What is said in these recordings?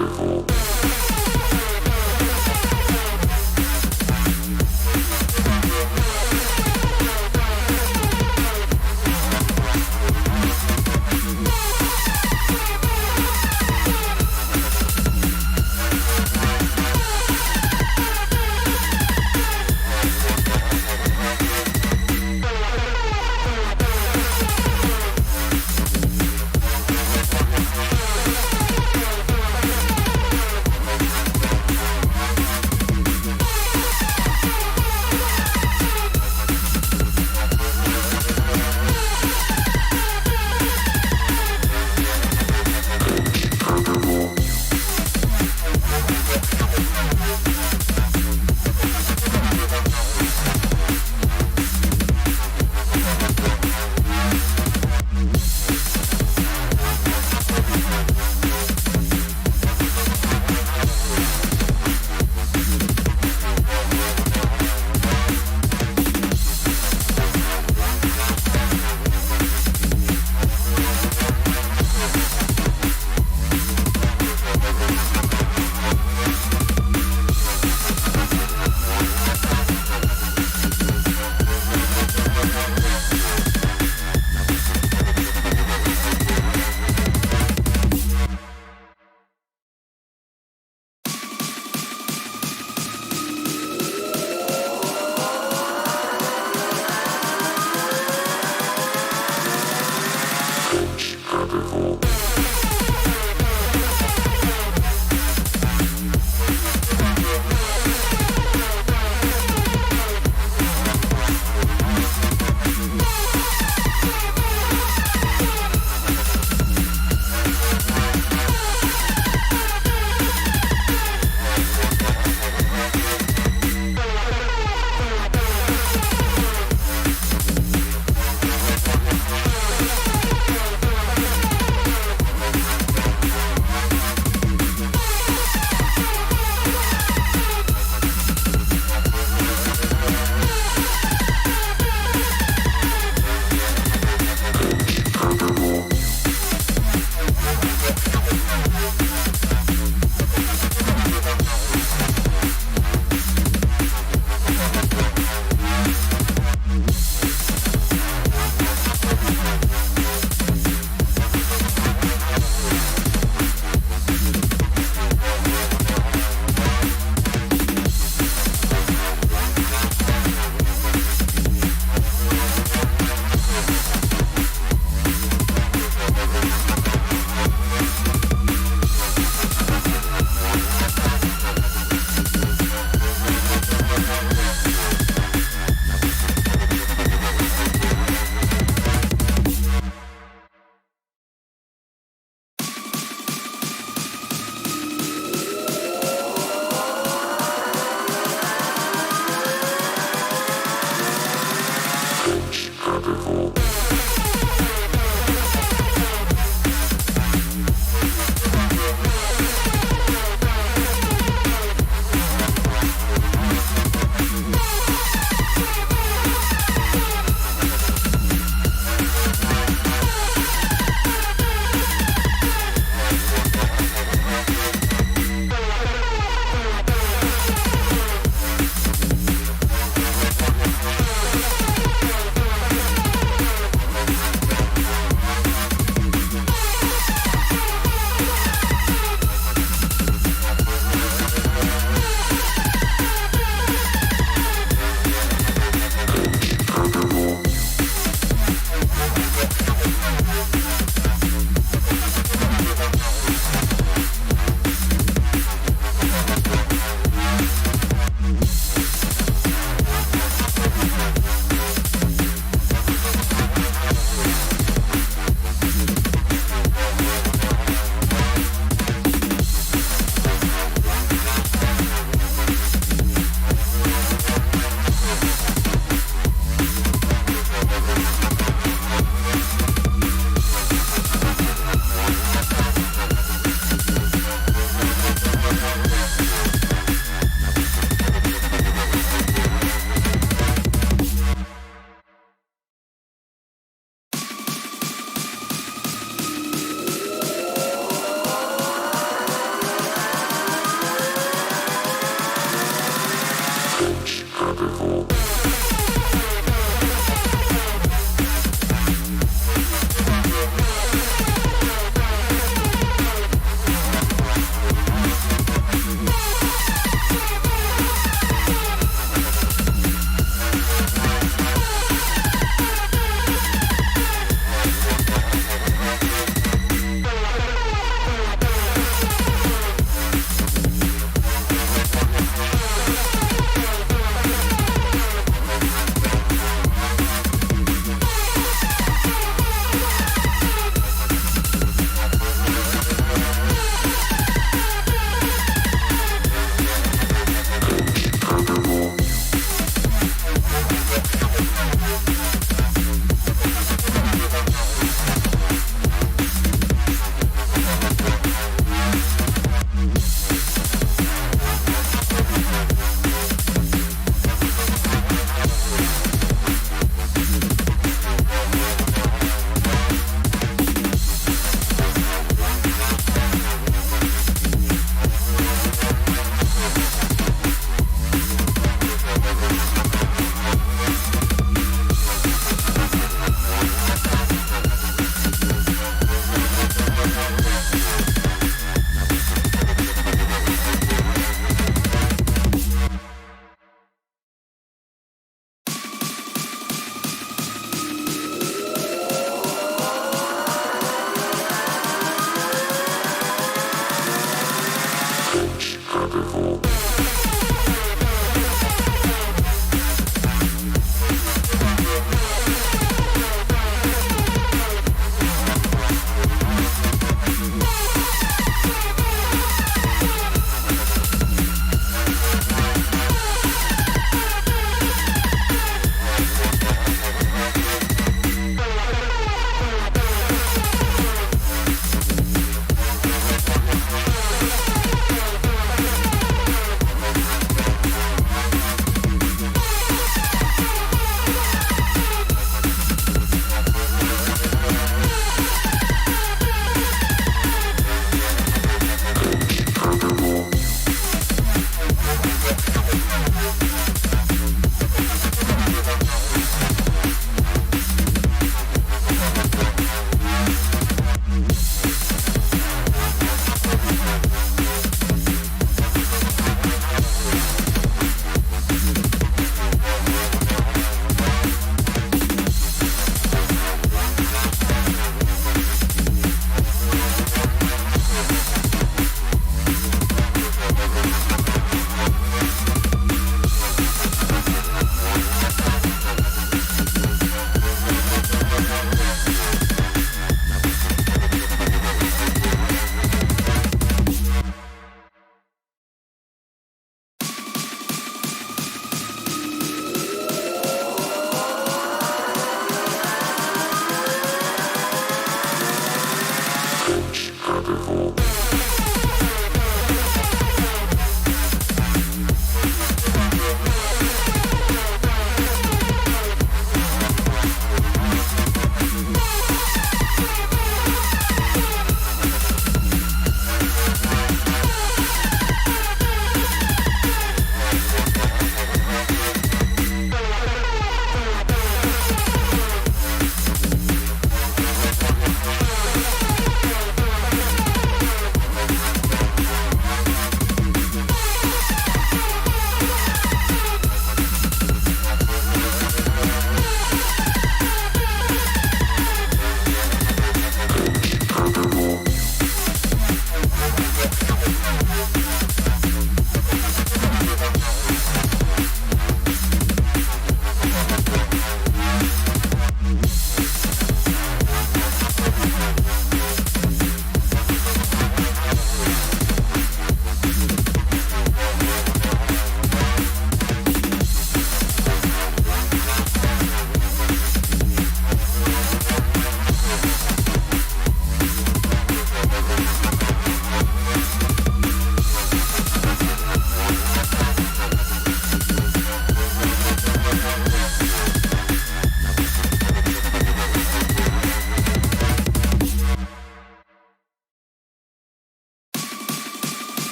Herbivore.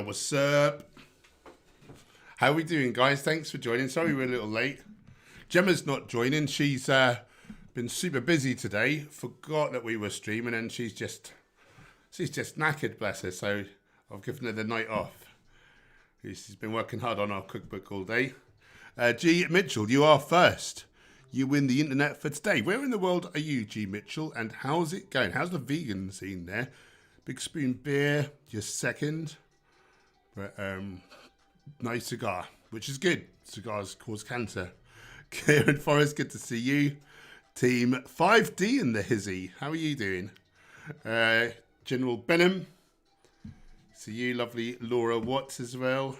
what's up? How are we doing, guys? Thanks for joining. Sorry we're a little late. Gemma's not joining. She's been super busy today. Forgot that we were streaming, and she's just knackered, bless her. So I've given her the night off. She's been working hard on our cookbook all day. G. Mitchell, you are first. You win the internet for today. Where in the world are you, G. Mitchell, and how's it going? How's the vegan scene there? Big Spoon Beer, you're second. But nice cigar, which is good. Cigars cause cancer. Kieran Forrest, good to see you. Team 5D in the hizzy. How are you doing? General Benham. See you, lovely Laura Watts as well.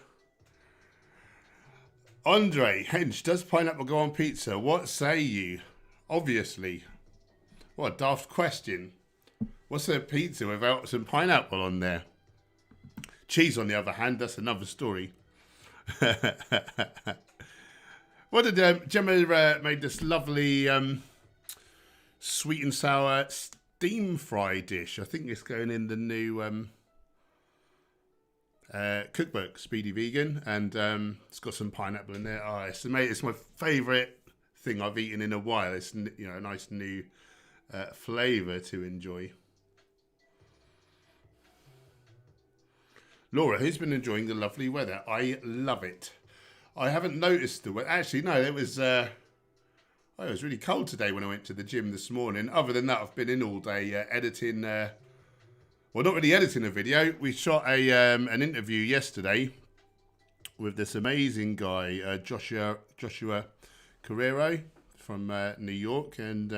Andre, Hench, does pineapple go on pizza? What say you? Obviously. What a daft question. What's a pizza without some pineapple on there? Cheese, on the other hand, that's another story. What did Gemma made this lovely sweet and sour steam fry dish. I think it's going in the new cookbook, Speedy Vegan, and it's got some pineapple in there. Oh, it's amazing. It's my favourite thing I've eaten in a while. It's a nice new flavour to enjoy. Laura, who's been enjoying the lovely weather? I love it. I haven't noticed the weather. Actually, no, it was really cold today when I went to the gym this morning. Other than that, I've been in all day editing. Well, not really editing a video. We shot an interview yesterday with this amazing guy, Joshua Carrero from New York. And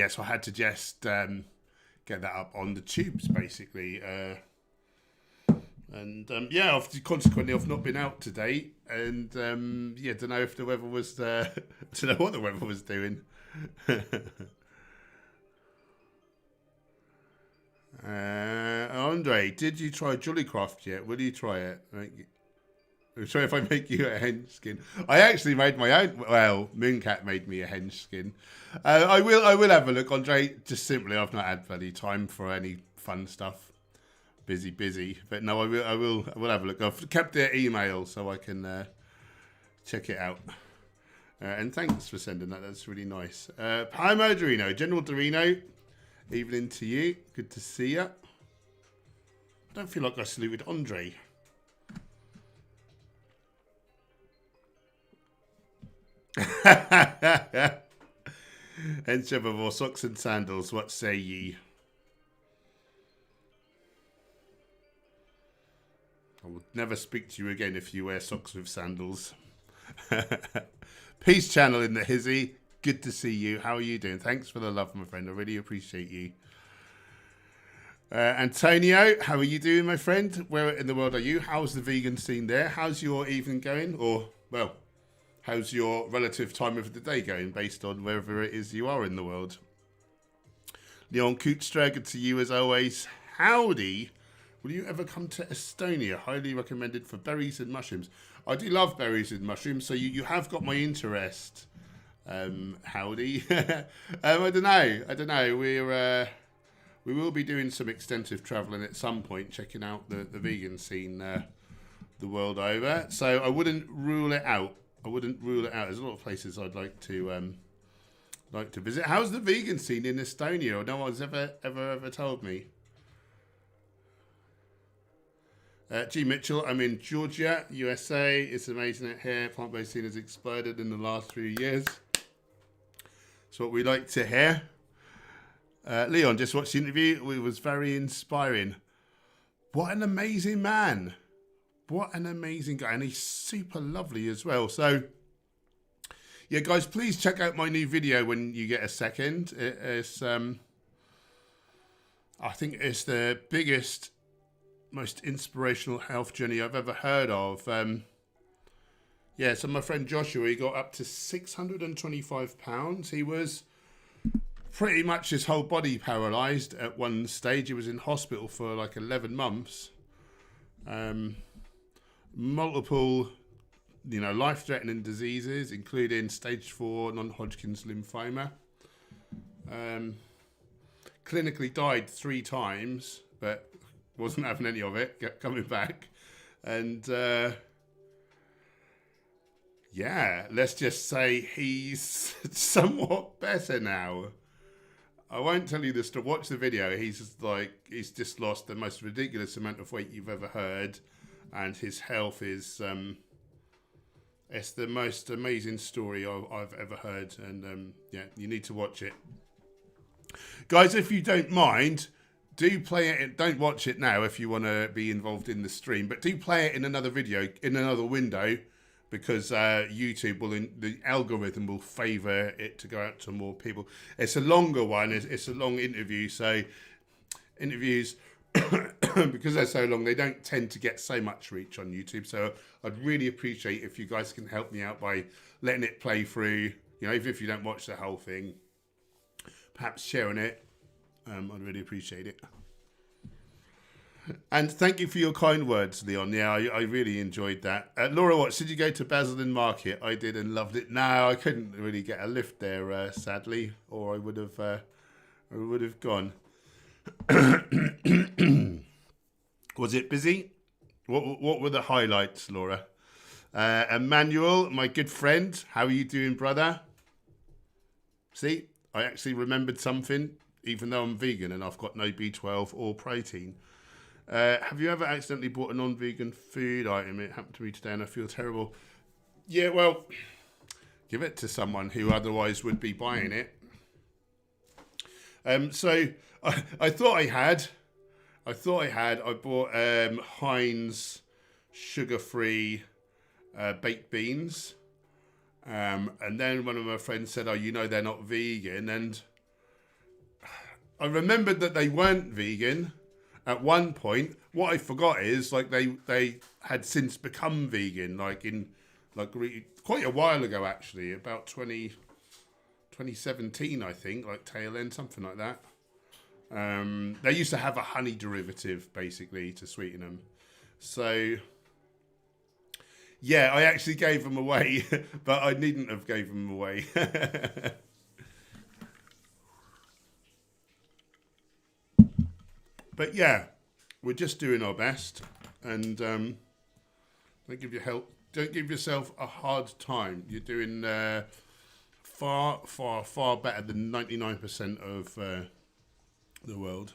so I had to just get that up on the tubes, basically. Consequently, I've not been out today. And, don't know if the weather was... don't know what the weather was doing. Andre, did you try Jollycraft yet? Will you try it? I'm sorry if I make you a hench skin. I actually made my own. Well, Mooncat made me a hench skin. I will have a look, Andre. Just simply, I've not had bloody time for any fun stuff. Busy. But no, I will have a look. I've kept their email so I can check it out. And thanks for sending that. That's really nice. Pimo Dorino, General Dorino. Evening to you. Good to see you. I don't feel like I saluted Andre. Hench Herbivore, socks and sandals. What say ye? I will never speak to you again if you wear socks with sandals. Peace Channel in the hizzy. Good to see you. How are you doing? Thanks for the love, my friend. I really appreciate you. Antonio, how are you doing, my friend? Where in the world are you? How's the vegan scene there? How's your evening going? Or, well, how's your relative time of the day going based on wherever it is you are in the world? Leon Kutstra, good to you as always. Howdy. Will you ever come to Estonia? Highly recommended for berries and mushrooms. I do love berries and mushrooms, so you have got my interest. Howdy. I don't know. We will be doing some extensive travelling at some point, checking out the vegan scene the world over. So I wouldn't rule it out. There's a lot of places I'd like to visit. How's the vegan scene in Estonia? No one's ever told me. G. Mitchell, I'm in Georgia, USA. It's amazing that here plant-based scene has exploded in the last few years. That's what we like to hear. Leon, just watched the interview. It was very inspiring. What an amazing man. What an amazing guy. And he's super lovely as well. So, yeah, guys, please check out my new video when you get a second. It's, I think it's the biggest, most inspirational health journey I've ever heard of. So my friend Joshua, he got up to 625 pounds. He was pretty much his whole body paralysed at one stage. He was in hospital for like 11 months. Multiple, life-threatening diseases, including stage 4 non-Hodgkin's lymphoma. Clinically died 3 times, but wasn't having any of it, kept coming back. And yeah, let's just say he's somewhat better now. I won't tell you this to watch the video. He's just lost the most ridiculous amount of weight you've ever heard. And his health is, it's the most amazing story I've ever heard. And yeah, you need to watch it. Guys, if you don't mind, do play it. Don't watch it now if you want to be involved in the stream. But do play it in another video, in another window. Because YouTube the algorithm will favour it to go out to more people. It's a longer one. It's a long interview. So interviews, because they're so long, they don't tend to get so much reach on YouTube. So I'd really appreciate if you guys can help me out by letting it play through. You know, even if you don't watch the whole thing, perhaps sharing it. I'd really appreciate it. And thank you for your kind words, Leon. Yeah, I really enjoyed that. Laura Watts, did you go to Basildon Market? I did and loved it. No, I couldn't really get a lift there, sadly, or I would have gone. Was it busy? What were the highlights, Laura? Emmanuel, my good friend, how are you doing, brother? See, I actually remembered something, even though I'm vegan and I've got no B12 or protein. Have you ever accidentally bought a non-vegan food item? It happened to me today and I feel terrible. Yeah, well, give it to someone who otherwise would be buying it. So I thought I had. I bought Heinz sugar-free baked beans. And then one of my friends said, oh, you know they're not vegan. And I remembered that they weren't vegan. At one point, what I forgot is like they had since become vegan, quite a while ago actually, about 2017 I think, like tail end, something like that. They used to have a honey derivative basically to sweeten them. So yeah, I actually gave them away, but I needn't have gave them away. But yeah, we're just doing our best, and don't give yourself a hard time. You're doing far, far, far better than 99% of the world.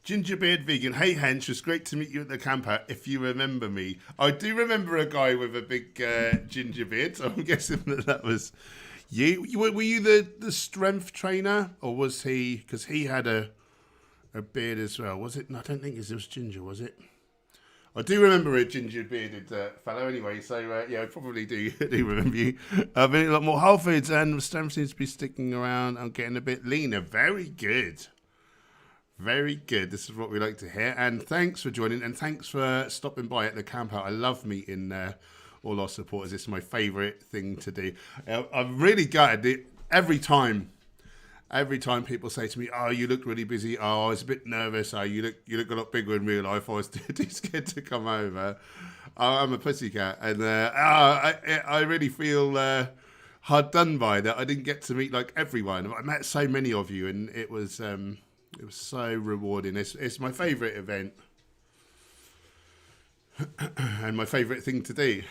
Gingerbeard Vegan. Hey, Hench, it's great to meet you at the camper, if you remember me. I do remember a guy with a big ginger beard, so I'm guessing that was you. Were you the strength trainer, or was he, because he had a beard as well, was it? No, I don't think it was ginger, was it? I do remember a ginger-bearded fellow anyway, so yeah, I probably do remember you. I've been a lot more whole foods, and strength seems to be sticking around. I'm getting a bit leaner. Very good. Very good. This is what we like to hear. And thanks for joining, and thanks for stopping by at the camp out. I love meeting all our supporters. It's my favourite thing to do. I'm really gutted it every time. Every time people say to me, "Oh, you look really busy. Oh, I was a bit nervous. Oh, you look a lot bigger in real life. I was too scared to come over." Oh, I'm a pussycat, and I really feel hard done by that. I didn't get to meet like everyone. I met so many of you, and it was so rewarding. It's my favourite event and my favourite thing to do.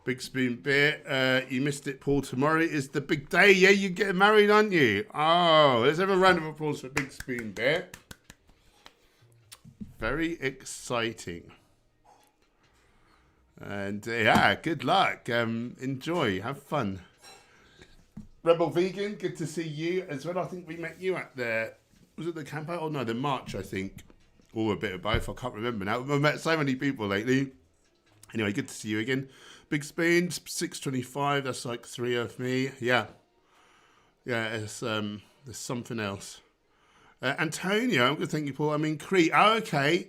Big Spoon Beer, you missed it, Paul. Tomorrow is the big day. Yeah, you're getting married, aren't you? Oh, let's have a round of applause for Big Spoon Beer. Very exciting. And yeah, good luck. Enjoy, have fun. Rebel Vegan, good to see you as well. I think we met you at was it the camp out? Oh no, the March, I think. Or a bit of both, I can't remember now. I've met so many people lately. Anyway, good to see you again. Big Spoons, 625, that's like 3 of me. Yeah, it's, there's something else. Antonio, I'm going to thank you, Paul. I mean, Crete. Oh, okay.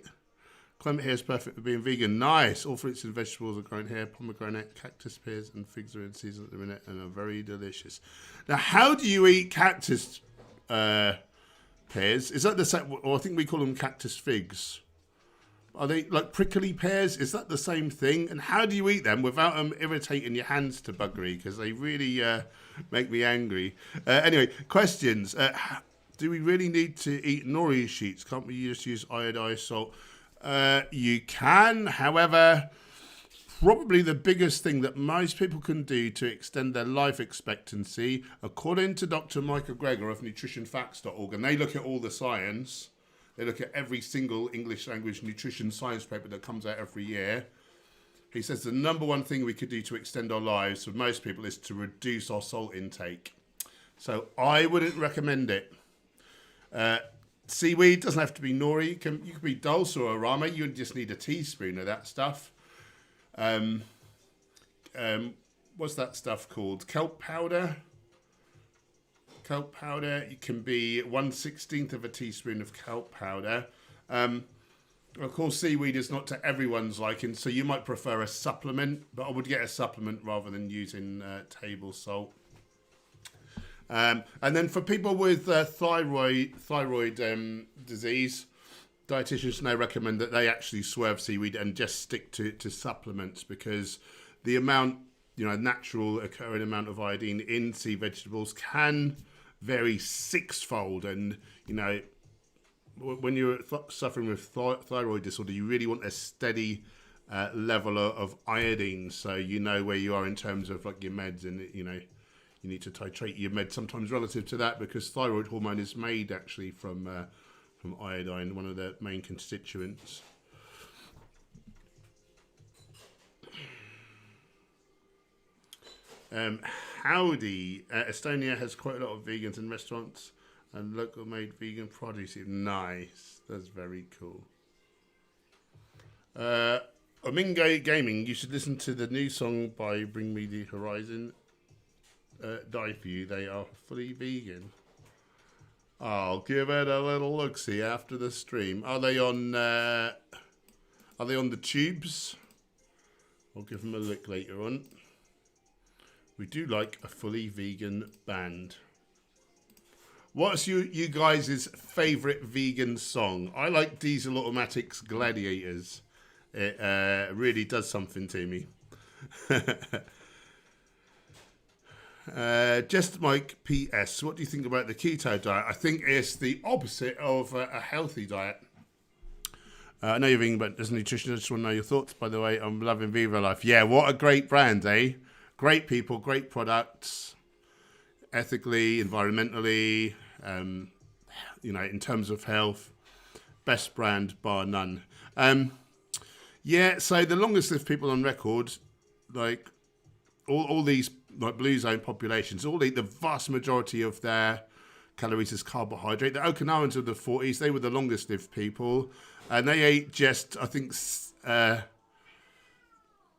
Climate here is perfect for being vegan. Nice. All fruits and vegetables are grown here. Pomegranate, cactus, pears, and figs are in season at the minute and are very delicious. Now, how do you eat cactus pears? Is that the same? Or I think we call them cactus figs. Are they like prickly pears? Is that the same thing? And how do you eat them without them irritating your hands to buggery? Because they really make me angry. Anyway, questions. Do we really need to eat nori sheets? Can't we just use iodized salt? You can. However, probably the biggest thing that most people can do to extend their life expectancy, according to Dr. Michael Greger of nutritionfacts.org, and they look at all the science. They look at every single English language nutrition science paper that comes out every year. He says the number one thing we could do to extend our lives for most people is to reduce our salt intake. So I wouldn't recommend it. Seaweed doesn't have to be nori. You can be dulse or arama. You just need a teaspoon of that stuff. What's that stuff called? Kelp powder. Kelp powder. It can be 1/16 of a teaspoon of kelp powder. Of course, seaweed is not to everyone's liking, so you might prefer a supplement, but I would get a supplement rather than using table salt. And then for people with thyroid disease, dietitians now recommend that they actually swerve seaweed and just stick to supplements, because the amount, natural occurring amount of iodine in sea vegetables can vary sixfold. And, when you're suffering with thyroid disorder, you really want a steady level of iodine, so you know where you are in terms of like your meds, and you need to titrate your meds sometimes relative to that, because thyroid hormone is made actually from iodine, one of the main constituents. Howdy. Estonia has quite a lot of vegans in restaurants and local made vegan produce. Nice. That's very cool. Omingo Gaming, you should listen to the new song by Bring Me the Horizon. Die For You. They are fully vegan. I'll give it a little look-see after the stream. Are they on the tubes? I'll give them a look later on. We do like a fully vegan band. What's you guys' favourite vegan song? I like Diesel Automatic's Gladiators. It really does something to me. Just Mike PS, what do you think about the keto diet? I think it's the opposite of a healthy diet. I know you're vegan, but as a nutritionist, I just want to know your thoughts. By the way, I'm loving Viva Life. Yeah, what a great brand, eh? Great people, great products, ethically, environmentally, in terms of health, best brand bar none. Yeah, so the longest lived people on record, like all these like blue zone populations, all eat the vast majority of their calories as carbohydrate. The Okinawans of the 40s, they were the longest lived people, and they ate just, I think,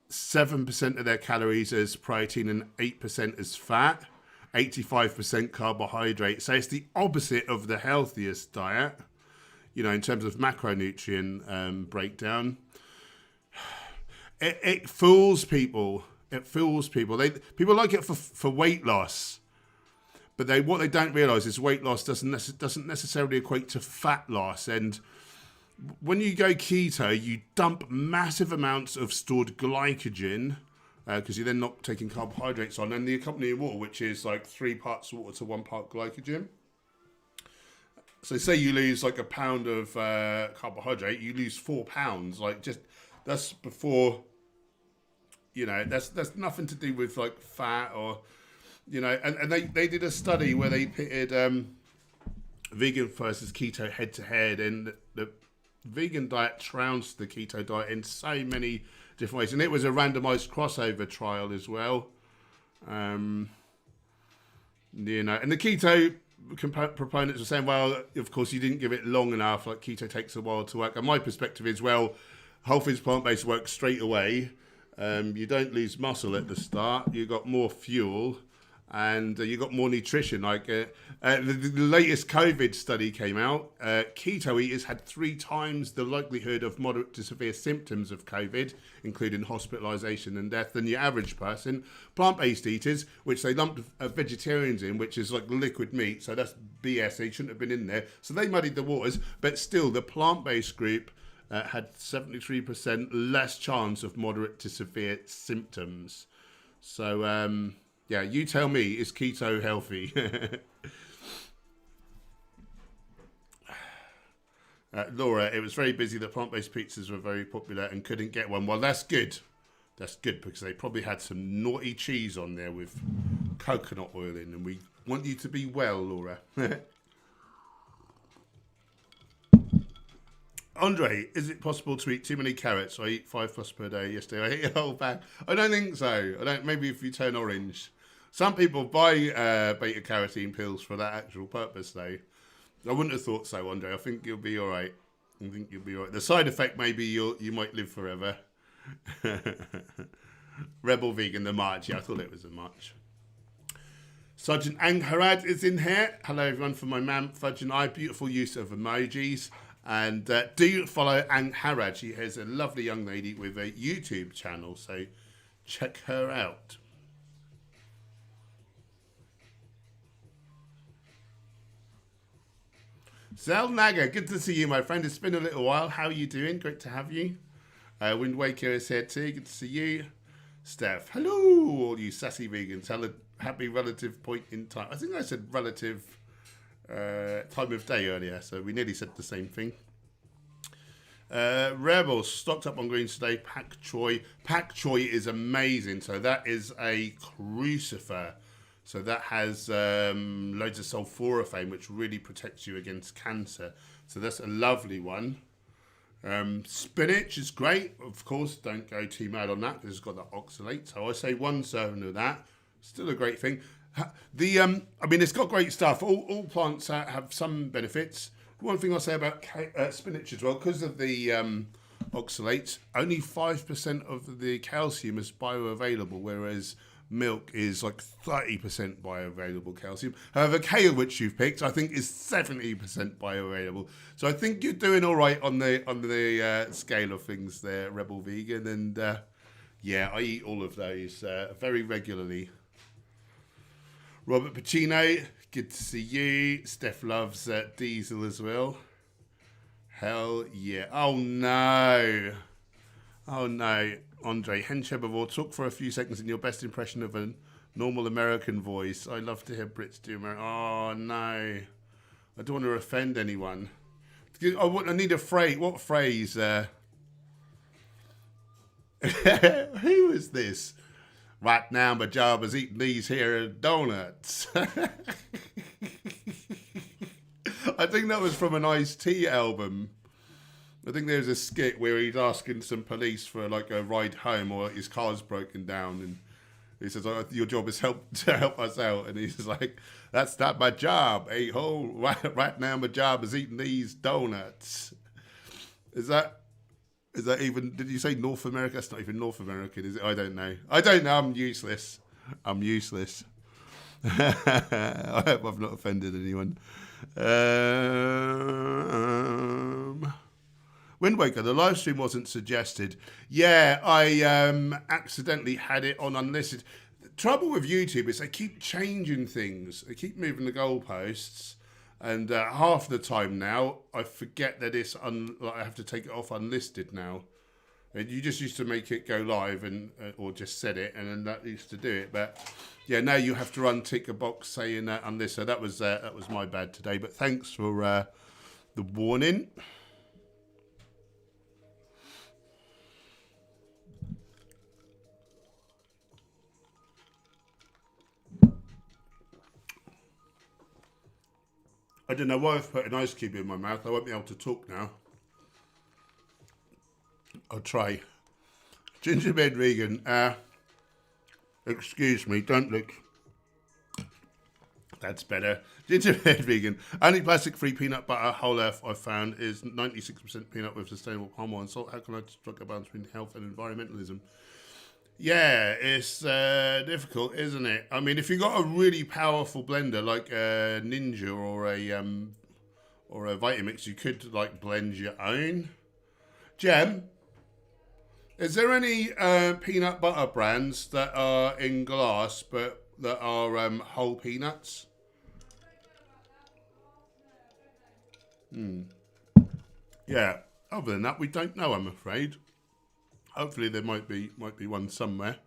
7% of their calories as protein and 8% as fat, 85% carbohydrate. So it's the opposite of the healthiest diet, in terms of macronutrient breakdown. It fools people. It fools people. People like it for weight loss, but what they don't realise is weight loss doesn't necessarily equate to fat loss. And when you go keto, you dump massive amounts of stored glycogen because you're then not taking carbohydrates on, and the accompanying water, which is like 3 parts water to 1 part glycogen. So say you lose like a pound of carbohydrate, you lose 4 pounds. Like that's before. That's nothing to do with like fat or, and they did a study where they pitted vegan versus keto head to head, and the vegan diet trounced the keto diet in so many different ways. And it was a randomized crossover trial as well. And the keto proponents were saying, well, of course you didn't give it long enough, like keto takes a while to work. And my perspective is, well, whole foods plant-based works straight away. You don't lose muscle at the start. You got more fuel, and you got more nutrition. Like the latest COVID study came out. Keto eaters had 3 times the likelihood of moderate to severe symptoms of COVID, including hospitalisation and death, than your average person. Plant-based eaters, which they lumped vegetarians in, which is like liquid meat, so that's BS. They shouldn't have been in there. So they muddied the waters, but still, the plant-based group had 73% less chance of moderate to severe symptoms. So, yeah, you tell me, is keto healthy? Laura, it was very busy. The plant-based pizzas were very popular and couldn't get one. Well, that's good. That's good because they probably had some naughty cheese on there with coconut oil in, and we want you to be well, Laura. Andre, is it possible to eat too many carrots? I eat 5+ per day. Yesterday I ate a whole bag. I don't think so. Maybe if you turn orange. Some people buy beta carotene pills for that actual purpose, though. I wouldn't have thought so, Andre. I think you'll be all right. I think you'll be all right. The side effect maybe you might live forever. Rebel Vegan, the March. Yeah, I thought it was a March. Sergeant Angharad is in here. Hello, everyone, from my man, Fudge and I. Beautiful use of emojis. And do follow Angharad. She is a lovely young lady with a YouTube channel, so check her out. Zel Naga, good to see you, my friend. It's been a little while. How are you doing? Great to have you. Wind Waker is here too. Good to see you. Steph, hello, all you sassy vegans. Happy relative point in time. I think I said relative time of day earlier, so we nearly said the same thing. Rebels, stocked up on greens today. Pak choy. Pak choy is amazing. So that is a crucifer. So that has loads of sulforaphane, which really protects you against cancer. So that's a lovely one. Spinach is great. Of course, don't go too mad on that because it's got that oxalate. So I say 1 serving of that. Still a great thing. I mean, it's got great stuff. All plants have some benefits. One thing I'll say about spinach as well, because of the oxalates, only 5% of the calcium is bioavailable, whereas milk is like 30% bioavailable calcium. However, kale, which you've picked, I think is 70% bioavailable. So I think you're doing all right on the scale of things there, Rebel Vegan. And yeah, I eat all of those very regularly. Robert Pacino, good to see you. Steph loves Diesel as well. Hell yeah. Oh no. Oh no. Andre, Hench Herbivore, talk for a few seconds in your best impression of a normal American voice. I love to hear Brits do American. Oh no. I don't want to offend anyone. I need a phrase. What phrase? Who is this? Right now, my job is eating these here donuts. I think that was from an Ice-T album. I think there's a skit where he's asking some police for like a ride home, or his car's broken down, and he says, "Oh, your job is to help us out," and he's like, "That's not my job, a-hole. Right now, my job is eating these donuts." Is that even? Did you say North America? That's not even North American, is it? I don't know. I'm useless. I hope I've not offended anyone. Wind Waker, the live stream wasn't suggested. Yeah, I accidentally had it on unlisted. The trouble with YouTube is they keep changing things. They keep moving the goalposts. And half the time now, I forget that I have to take it off unlisted now. And you just used to make it go live and or just set it, and then that used to do it. But yeah, now you have to untick a box saying unlisted. So that was my bad today. But thanks for the warning. I don't know why I've put an ice cube in my mouth. I won't be able to talk now. I'll try. Gingerbread vegan. Excuse me, don't look. That's better. Gingerbread vegan. Only plastic-free peanut butter whole earth I've found is 96% peanut with sustainable palm oil and salt. How can I strike a balance between health and environmentalism? Yeah, it's difficult, isn't it? I mean, if you've got a really powerful blender like a Ninja or a Vitamix, you could like blend your own. Gem, is there any peanut butter brands that are in glass but that are whole peanuts? Yeah, other than that, we don't know, I'm afraid. Hopefully there might be one somewhere.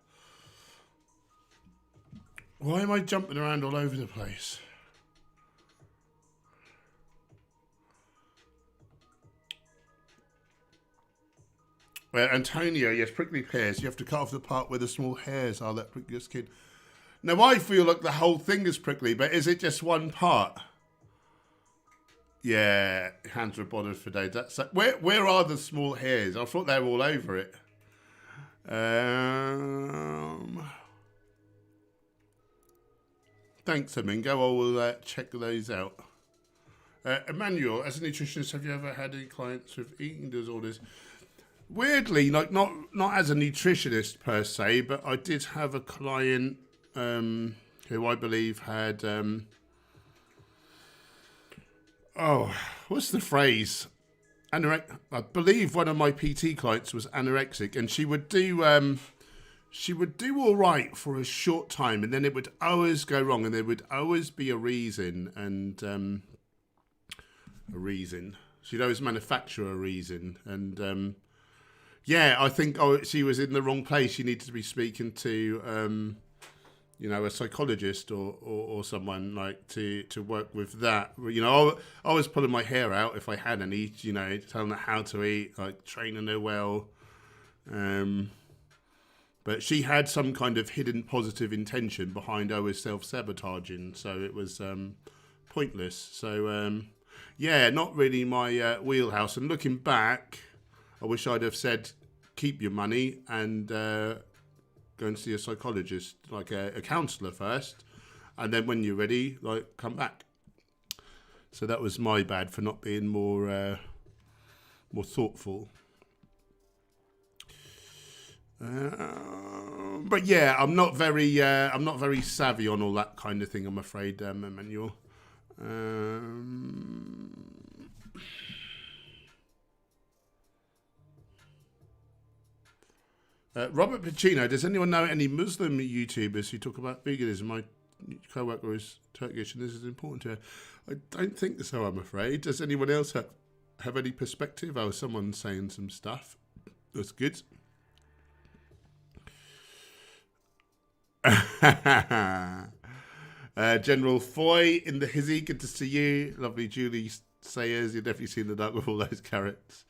Why am I jumping around all over the place? Antonio, yes, prickly pears. You have to cut off the part where the small hairs are that prick your skin. Now, I feel like the whole thing is prickly, but is it just one part? Yeah, hands were bothered for days. That's where are the small hairs? I thought they were all over it. Thanks, Amingo. I will check those out. Emmanuel, as a nutritionist, have you ever had any clients with eating disorders? Weirdly, like not as a nutritionist per se, but I did have a client who I believe had what's the phrase? I believe one of my PT clients was anorexic, and she would do all right for a short time, and then it would always go wrong, and there would always be a reason, and she'd always manufacture a reason, and yeah, I think she was in the wrong place. She needed to be speaking to, a psychologist or someone like to work with that. I was pulling my hair out if I had any, telling her how to eat, like training her well. But she had some kind of hidden positive intention behind always self-sabotaging, so it was pointless. So, yeah, not really my wheelhouse. And looking back, I wish I'd have said, keep your money and go and see a psychologist, like a counsellor first. And then when you're ready, like, come back. So that was my bad for not being more thoughtful. But yeah, I'm not very savvy on all that kind of thing, I'm afraid, Emmanuel. Robert Pacino, does anyone know any Muslim YouTubers who talk about veganism? My co-worker is Turkish and this is important to her. I don't think so, I'm afraid. Does anyone else have any perspective? Oh, someone's saying some stuff. That's good. General Foy in the hizzy, good to see you. Lovely Julie Sayers, you've definitely seen the dark with all those carrots.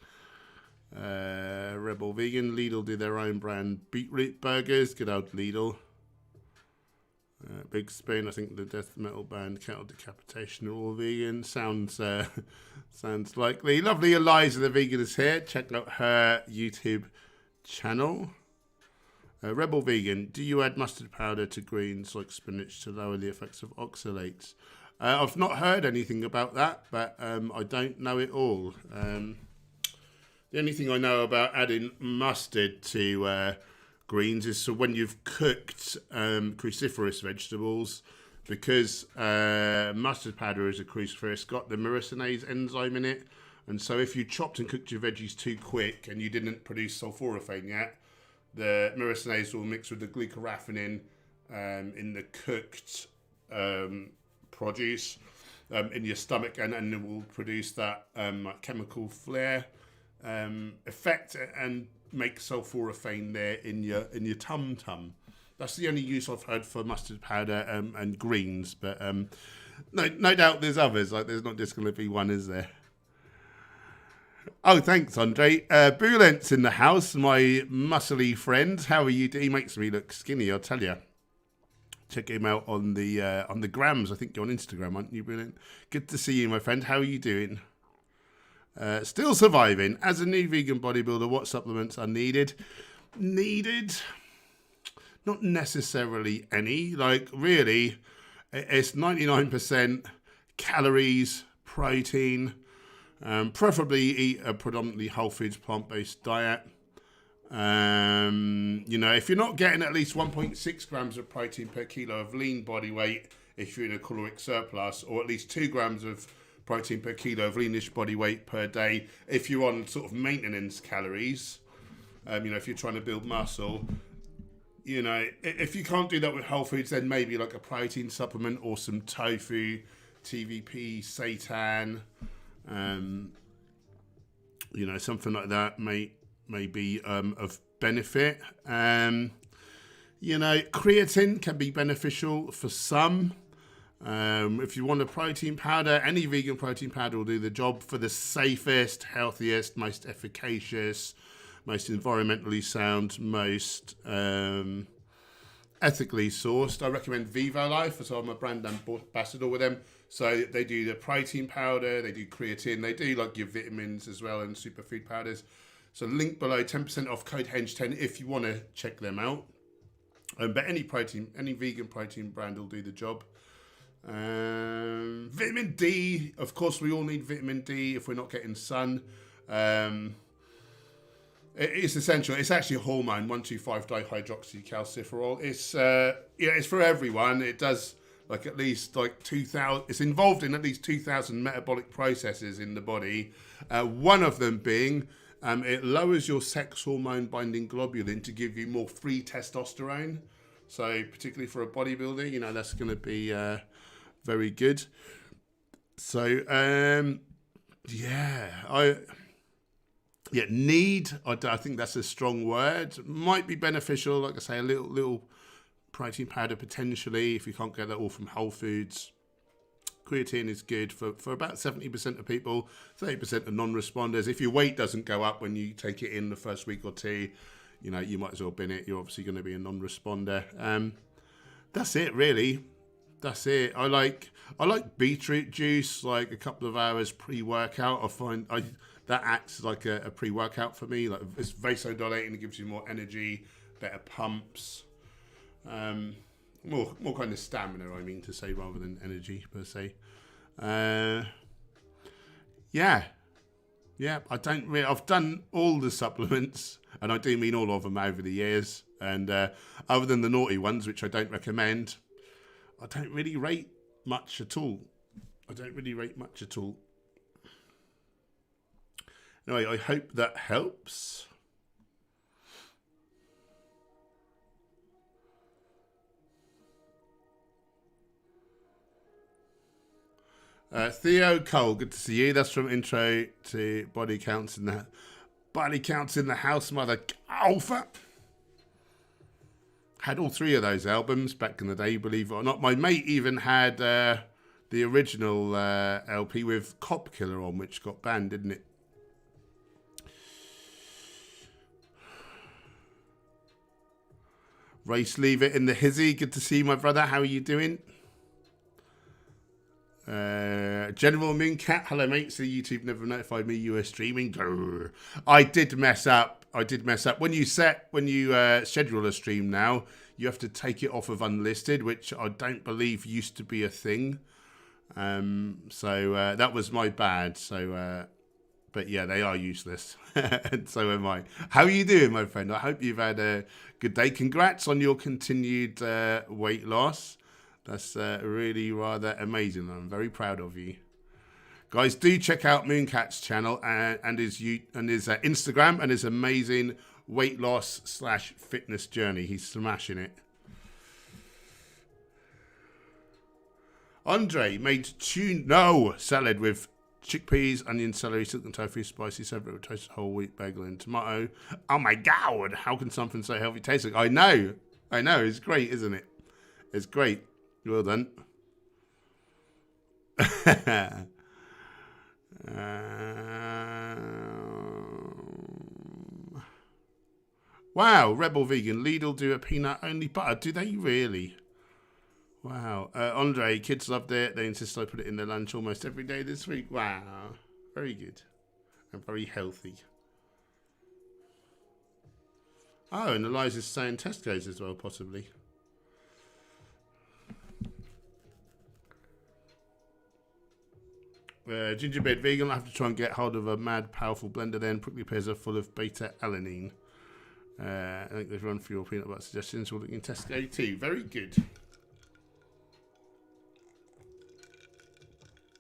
Rebel Vegan, Lidl do their own brand beetroot burgers, good old Lidl. Big Spoon, I think the death metal band Cattle Decapitation are all vegan. Sounds likely. Lovely Eliza the Vegan is here. Check out her YouTube channel. Rebel Vegan, do you add mustard powder to greens like spinach to lower the effects of oxalates? I've not heard anything about that, but I don't know it all. The only thing I know about adding mustard to greens is so when you've cooked cruciferous vegetables, because mustard powder is a cruciferous, it's got the myricinase enzyme in it, and so if you chopped and cooked your veggies too quick and you didn't produce sulforaphane yet, the myricinase will mix with the glucoraphanin in the cooked produce in your stomach, and it will produce that chemical flare effect and make sulforaphane there in your tum-tum. That's the only use I've heard for mustard powder and greens, but no doubt there's others. Like there's not just going to be one, is there? Oh, thanks, Andre. Bulent's in the house, my muscly friend. How are you? He makes me look skinny, I'll tell you. Check him out on the grams. I think you're on Instagram, aren't you, Bulent? Good to see you, my friend. How are you doing? Still surviving. As a new vegan bodybuilder, what supplements are needed? Needed? Not necessarily any. Like, really, it's 99% calories, protein. Preferably eat a predominantly whole foods, plant-based diet. If you're not getting at least 1.6 grams of protein per kilo of lean body weight, if you're in a caloric surplus, or at least 2 grams of protein per kilo of leanish body weight per day, if you're on sort of maintenance calories, if you're trying to build muscle, if you can't do that with whole foods, then maybe like a protein supplement or some tofu, TVP, seitan, you know, something like that may be of benefit. You know, creatine can be beneficial for some. If you want a protein powder, any vegan protein powder will do the job for the safest, healthiest, most efficacious, most environmentally sound, most ethically sourced. I recommend Vivo Life, so I'm a brand ambassador with them. So they do the protein powder, they do creatine, they do like your vitamins as well and superfood powders. So link below, 10% off, code HENCH10 if you want to check them out. But any vegan protein brand will do the job. Vitamin D, of course, we all need vitamin D if we're not getting sun. It's essential. It's actually a hormone, 1,2,5-dihydroxycalciferol. It's for everyone. It does at least 2,000. It's involved in at least 2,000 metabolic processes in the body. One of them being it lowers your sex hormone binding globulin to give you more free testosterone. So particularly for a bodybuilder, that's going to be very good. So need. I think that's a strong word. Might be beneficial, like I say, a little protein powder potentially if you can't get that all from Whole Foods. Creatine is good for about 70% of people, 30% of non-responders. If your weight doesn't go up when you take it in the first week or two, you might as well bin it. You're obviously going to be a non-responder. That's it, really. That's it. I like beetroot juice, like a couple of hours pre-workout. I find that acts like a pre-workout for me. Like it's vasodilating, it gives you more energy, better pumps, more kind of stamina. I mean to say, rather than energy per se. I've done all the supplements, and I do mean all of them over the years. And other than the naughty ones, which I don't recommend, I don't really rate much at all. Anyway, I hope that helps. Theo Cole, good to see you. That's from Intro to Body Counts in the House, Mother Alpha. Had all three of those albums back in the day, believe it or not. My mate even had the original LP with Cop Killer on, which got banned, didn't it? Race Lever in the hizzy. Good to see you, my brother. How are you doing? General Mooncat. Hello, mate. So YouTube never notified me you were streaming. Grr. I did mess up. When you schedule a stream now, you have to take it off of unlisted, which I don't believe used to be a thing. So that was my bad. So, but yeah, they are useless. And so am I. How are you doing, my friend? I hope you've had a good day. Congrats on your continued weight loss. That's really rather amazing. I'm very proud of you. Guys, do check out Mooncat's channel and his Instagram and his amazing weight loss / fitness journey. He's smashing it. Andre made tuna salad with chickpeas, onion, celery, silken tofu, spicy separate toasted whole wheat bagel and tomato. Oh my God! How can something so healthy taste like? I know. It's great, isn't it? It's great. Well done. Wow, Rebel Vegan. Lidl do a peanut-only butter. Do they really? Wow. Andre, kids loved it. They insist I put it in their lunch almost every day this week. Wow. Very good. And very healthy. Oh, and Eliza's saying Tesco's as well, possibly. Gingerbread Vegan. I have to try and get hold of a mad, powerful blender then. Prickly pears are full of beta-alanine. I think they've run through your peanut butter suggestions. We're looking in Tesco too. Very good.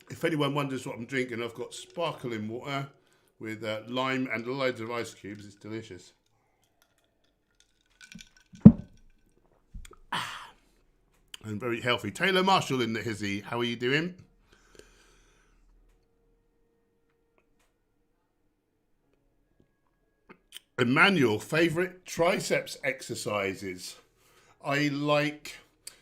If anyone wonders what I'm drinking, I've got sparkling water with lime and loads of ice cubes. It's delicious. And very healthy. Taylor Marshall in the hizzy. How are you doing? Emmanuel, favourite triceps exercises.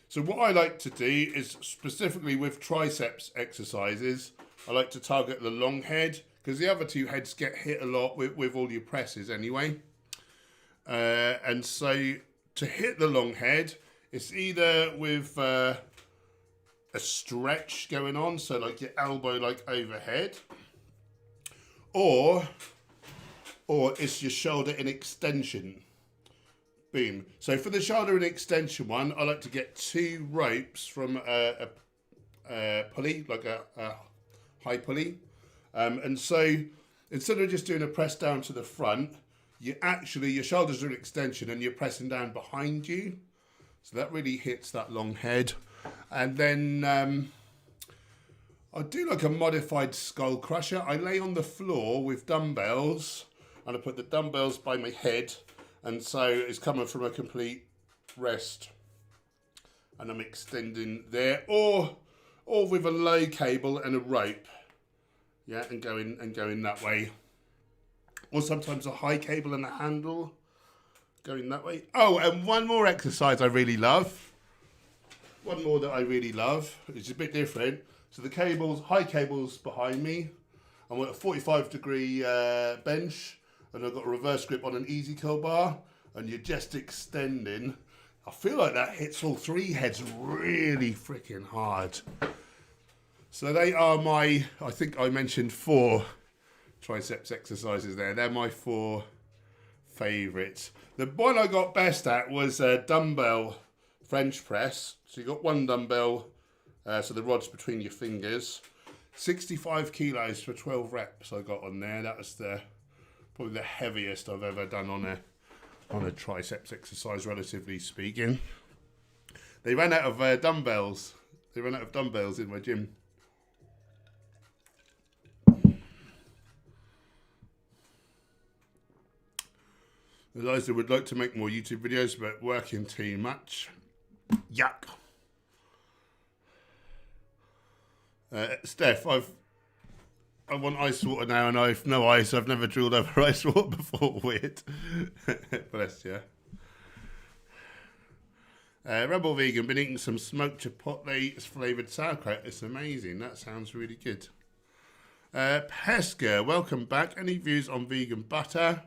So what I like to do is specifically with triceps exercises, I like to target the long head because the other two heads get hit a lot with all your presses anyway. And so to hit the long head, it's either with a stretch going on, so like your elbow like overhead, or it's your shoulder in extension. Boom. So for the shoulder in extension one, I like to get 2 ropes from a pulley, like a high pulley. And so instead of just doing a press down to the front, your shoulders are in extension and you're pressing down behind you. So that really hits that long head. And then I do like a modified skull crusher. I lay on the floor with dumbbells and I put the dumbbells by my head. And so it's coming from a complete rest. And I'm extending there. Or with a low cable and a rope. Yeah, and going that way. Or sometimes a high cable and a handle. Going that way. Oh, and one more exercise I really love. One more that I really love. It's a bit different. So the high cable's behind me. I'm at a 45-degree bench. And I've got a reverse grip on an easy curl bar, and you're just extending. I feel like that hits all 3 heads really freaking hard. So they are I think I mentioned 4 triceps exercises there. They're my 4 favourites. The one I got best at was a dumbbell French press. So you got 1 dumbbell, so the rod's between your fingers. 65 kilos for 12 reps I got on there. That was probably the heaviest I've ever done on a triceps exercise, relatively speaking. They ran out of dumbbells. They ran out of dumbbells in my gym. Eliza would like to make more YouTube videos, but working too much. Yuck. Steph, I want ice water now, and I've no ice. I've never drilled over ice water before. Weird. Bless you. Rebel Vegan, been eating some smoked chipotle flavoured sauerkraut. It's amazing. That sounds really good. Pesca, welcome back. Any views on vegan butter?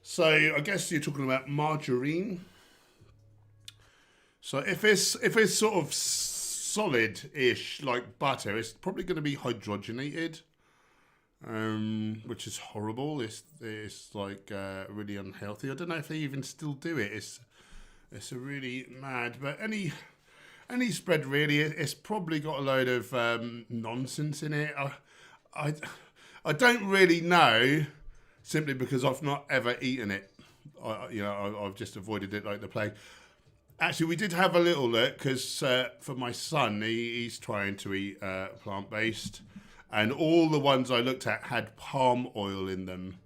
So I guess you're talking about margarine. So if it's sort of solid-ish like butter, it's probably going to be hydrogenated. Which is horrible. It's like really unhealthy. I don't know if they even still do it. It's a really mad. But any spread really, it's probably got a load of nonsense in it. I don't really know, simply because I've not ever eaten it. I've just avoided it like the plague. Actually, we did have a little look because for my son, he's trying to eat plant-based. And all the ones I looked at had palm oil in them,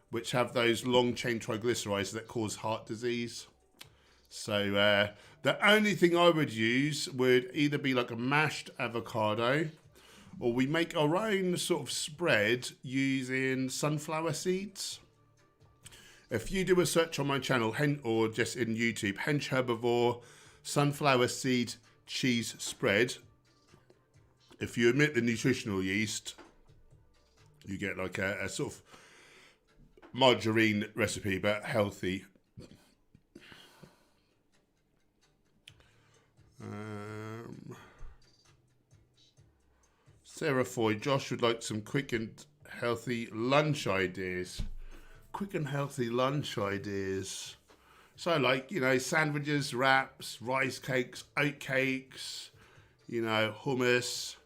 which have those long-chain triglycerides that cause heart disease. So the only thing I would use would either be like a mashed avocado, or we make our own sort of spread using sunflower seeds. If you do a search on my channel, or just in YouTube, Hench Herbivore sunflower seed cheese spread, if you omit the nutritional yeast, you get like a sort of margarine recipe, but healthy. Sarah Foy, Josh would like some quick and healthy lunch ideas. Quick and healthy lunch ideas. So like, sandwiches, wraps, rice cakes, oat cakes, hummus.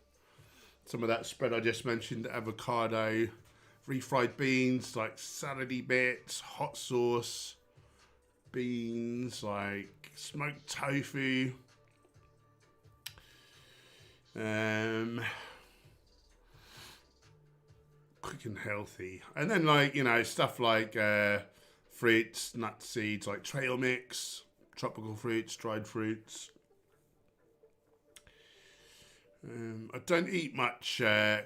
Some of that spread I just mentioned, avocado, refried beans, like salady bits, hot sauce, beans, like smoked tofu. Quick and healthy. And then stuff like fruits, nut seeds, like trail mix, tropical fruits, dried fruits. I don't eat much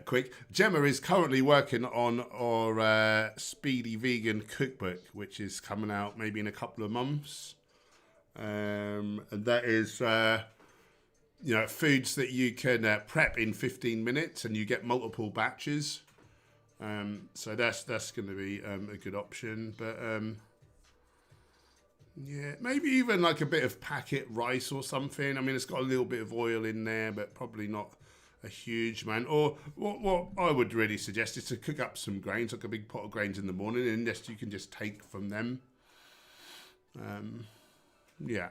quick. Gemma is currently working on our Speedy Vegan cookbook, which is coming out maybe in a couple of months. And that is, foods that you can prep in 15 minutes and you get multiple batches. So that's going to be a good option. But yeah, maybe even like a bit of packet rice or something. I mean, it's got a little bit of oil in there, but probably not a huge amount. Or what I would really suggest is to cook up some grains, like a big pot of grains in the morning, and just you can just take from them. Yeah.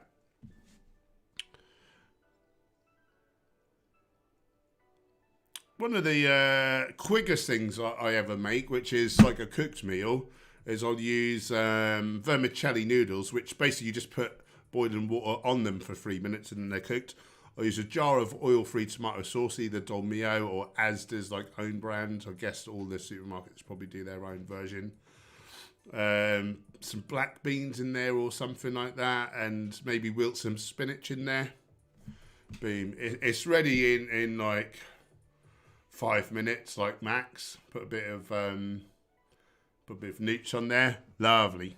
One of the quickest things I ever make, which is like a cooked meal, is I'll use vermicelli noodles, which basically you just put boiling water on them for 3 minutes and then they're cooked. I'll use a jar of oil-free tomato sauce, either Dolmio or Asda's like own brand. I guess all the supermarkets probably do their own version. Some black beans in there or something like that, and maybe wilt some spinach in there. Boom. It's ready in like 5 minutes, like max. Put a bit of nooch on there. Lovely.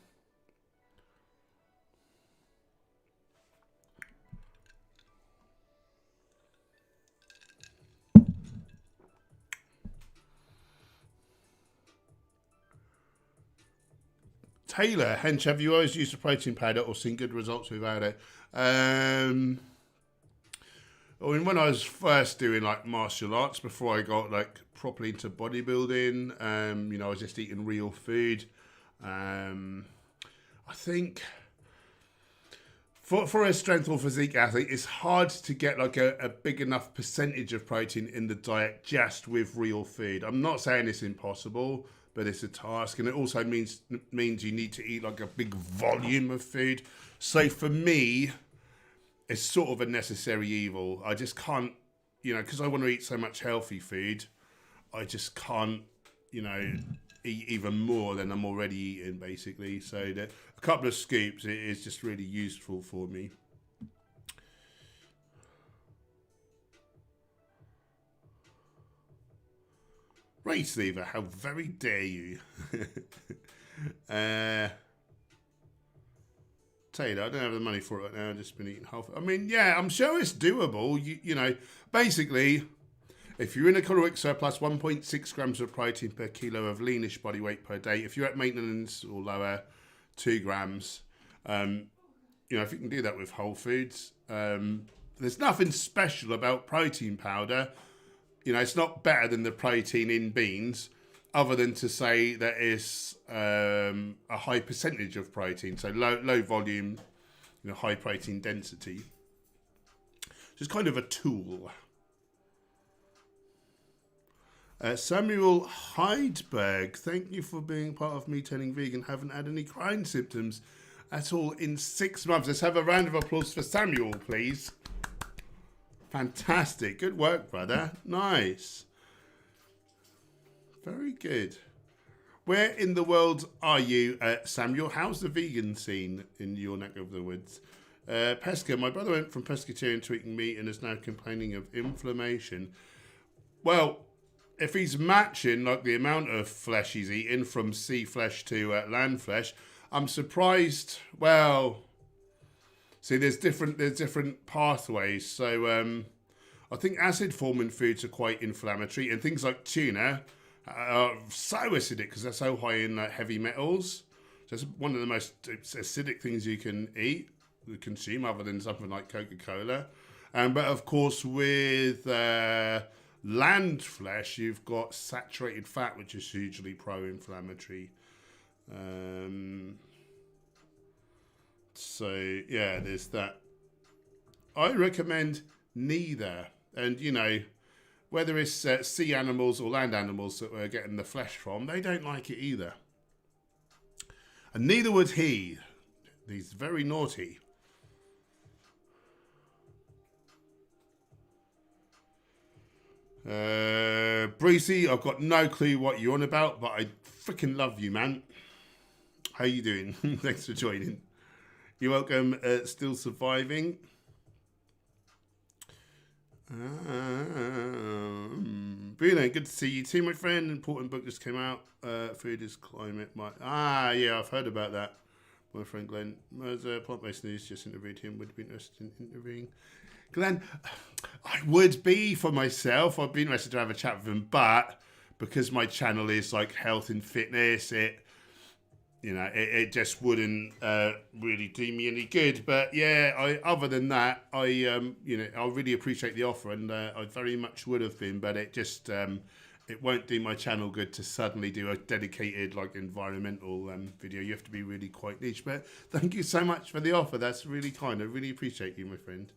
Taylor, Hench, have you always used a protein powder or seen good results without it? I mean, when I was first doing like martial arts, before I got like properly into bodybuilding, I was just eating real food. I think for a strength or physique athlete, it's hard to get like a big enough percentage of protein in the diet just with real food. I'm not saying it's impossible, but it's a task, and it also means you need to eat like a big volume of food. So for me, it's sort of a necessary evil. I just can't, because I want to eat so much healthy food, I just can't, eat even more than I'm already eating, basically. So a couple of scoops is just really useful for me. Race lever, how very dare you? Taylor, I don't have the money for it right now. I've just been eating half. I mean, yeah, I'm sure it's doable. Basically, if you're in a caloric surplus, 1.6 grams of protein per kilo of leanish body weight per day. If you're at maintenance or lower, 2 grams. If you can do that with whole foods, there's nothing special about protein powder. It's not better than the protein in beans, other than to say that it's a high percentage of protein, so low volume, high protein density. So it's kind of a tool. Samuel Heidberg, thank you for being part of me turning vegan. Haven't had any crying symptoms at all in 6 months. Let's have a round of applause for Samuel, please. Fantastic. Good work, brother. Nice. Very good. Where in the world are you, Samuel? How's the vegan scene in your neck of the woods? Pesca, my brother went from pescatarian to eating meat and is now complaining of inflammation. Well, if he's matching like the amount of flesh he's eating from sea flesh to land flesh, I'm surprised. Well, see, there's different pathways. So I think acid forming foods are quite inflammatory, and things like tuna are so acidic because they're so high in heavy metals. So it's one of the most acidic things you can consume, other than something like Coca-Cola. But of course, with land flesh, you've got saturated fat, which is hugely pro-inflammatory. So yeah, there's that. I recommend neither. And whether it's sea animals or land animals that we're getting the flesh from, they don't like it either. And neither would he. He's very naughty. Brucey, I've got no clue what you're on about, but I freaking love you, man. How you doing? Thanks for joining. You're welcome. Still surviving. Bruno, good to see you too, my friend. Important book just came out. Food is climate. Yeah, I've heard about that. My friend Glenn. There's plant-based news. Just interviewed him. Would be interested in interviewing Glenn. I would be for myself. I'd be interested to have a chat with him, but because my channel is like health and fitness, it just wouldn't really do me any good. But yeah, other than that, I really appreciate the offer, and I very much would have been, but it just it won't do my channel good to suddenly do a dedicated like environmental video. You have to be really quite niche. But thank you so much for the offer. That's really kind. I really appreciate you, my friend.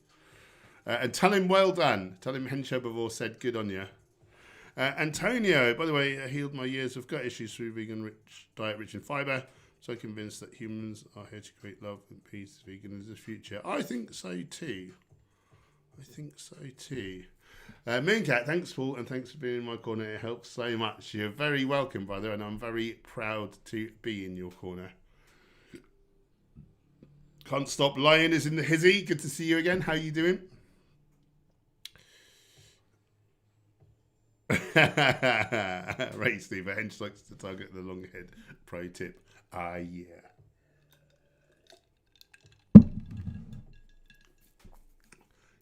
And tell him well done. Tell him Hench Herbivore said good on you. Antonio, by the way, healed my years of gut issues through vegan diet rich in fibre. So convinced that humans are here to create love and peace. Vegan is the future. I think so too. Mooncat, thanks Paul, and thanks for being in my corner. It helps so much. You're very welcome, brother, and I'm very proud to be in your corner. Can't Stop Lying is in the hizzy. Good to see you again. How you doing? Right, Steve. Hench likes to target the long head. Pro tip. Yeah.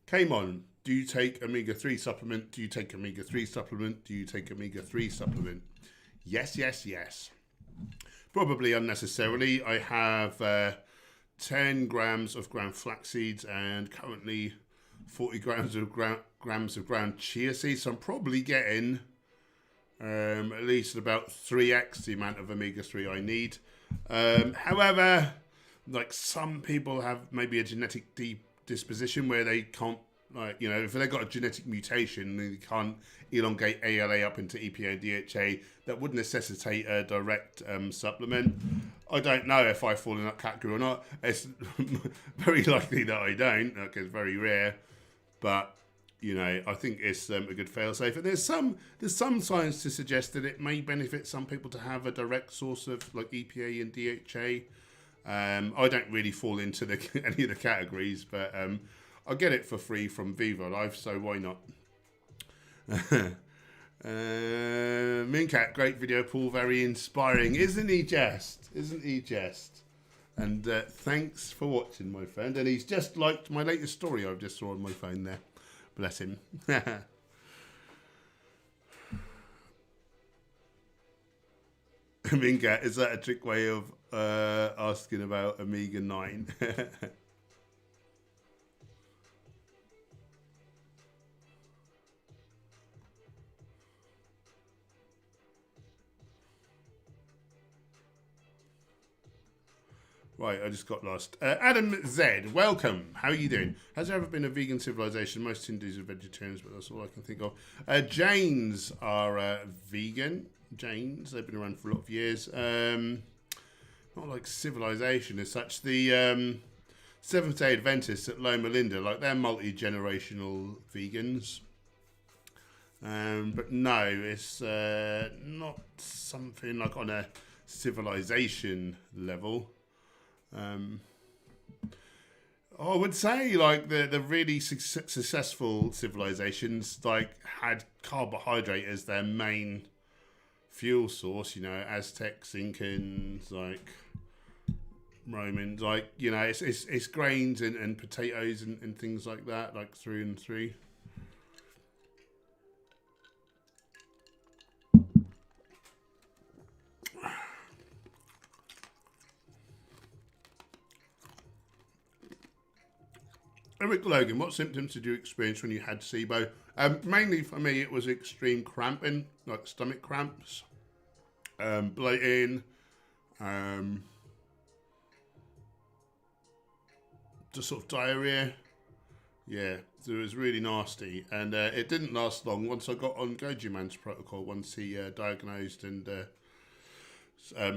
Came on. Do you take omega-3 supplement? Do you take omega-3 supplement? Do you take omega-3 supplement? Yes, yes, yes. Probably unnecessarily. I have 10 grams of ground flax seeds and currently 40 grams of ground chia seeds. So I'm probably getting at least about 3x the amount of omega-3 I need. However, like some people have maybe a genetic disposition where they can't, like, if they've got a genetic mutation, they can't elongate ALA up into EPA and DHA. That would necessitate a direct supplement. I don't know if I fall in that category or not. It's very likely that I don't, because it's very rare. But I think it's a good fail-safe. And there's some science to suggest that it may benefit some people to have a direct source of like EPA and DHA. I don't really fall into any of the categories, but I get it for free from Viva Life, so why not? Mooncat, great video, Paul, very inspiring. Isn't he just? And thanks for watching, my friend. And he's just liked my latest story I just saw on my phone there. Bless him. Mooncat, is that a trick way of asking about omega-9? Right, I just got lost. Adam Z, welcome. How are you doing? Has there ever been a vegan civilization? Most Hindus are vegetarians, but that's all I can think of. Jains are vegan. Jains, they've been around for a lot of years. Not like civilization as such. The Seventh-day Adventists at Loma Linda, like they're multi-generational vegans. But no, it's not something like on a civilization level. I would say like the really successful civilizations like had carbohydrate as their main fuel source. Aztecs, Incans, like Romans, like it's grains and potatoes and things like that, like through and through. Eric Logan, what symptoms did you experience when you had SIBO? Mainly for me, it was extreme cramping, like stomach cramps, bloating, just sort of diarrhea. Yeah, so it was really nasty. And it didn't last long. Once I got on Goji Man's protocol, once he diagnosed and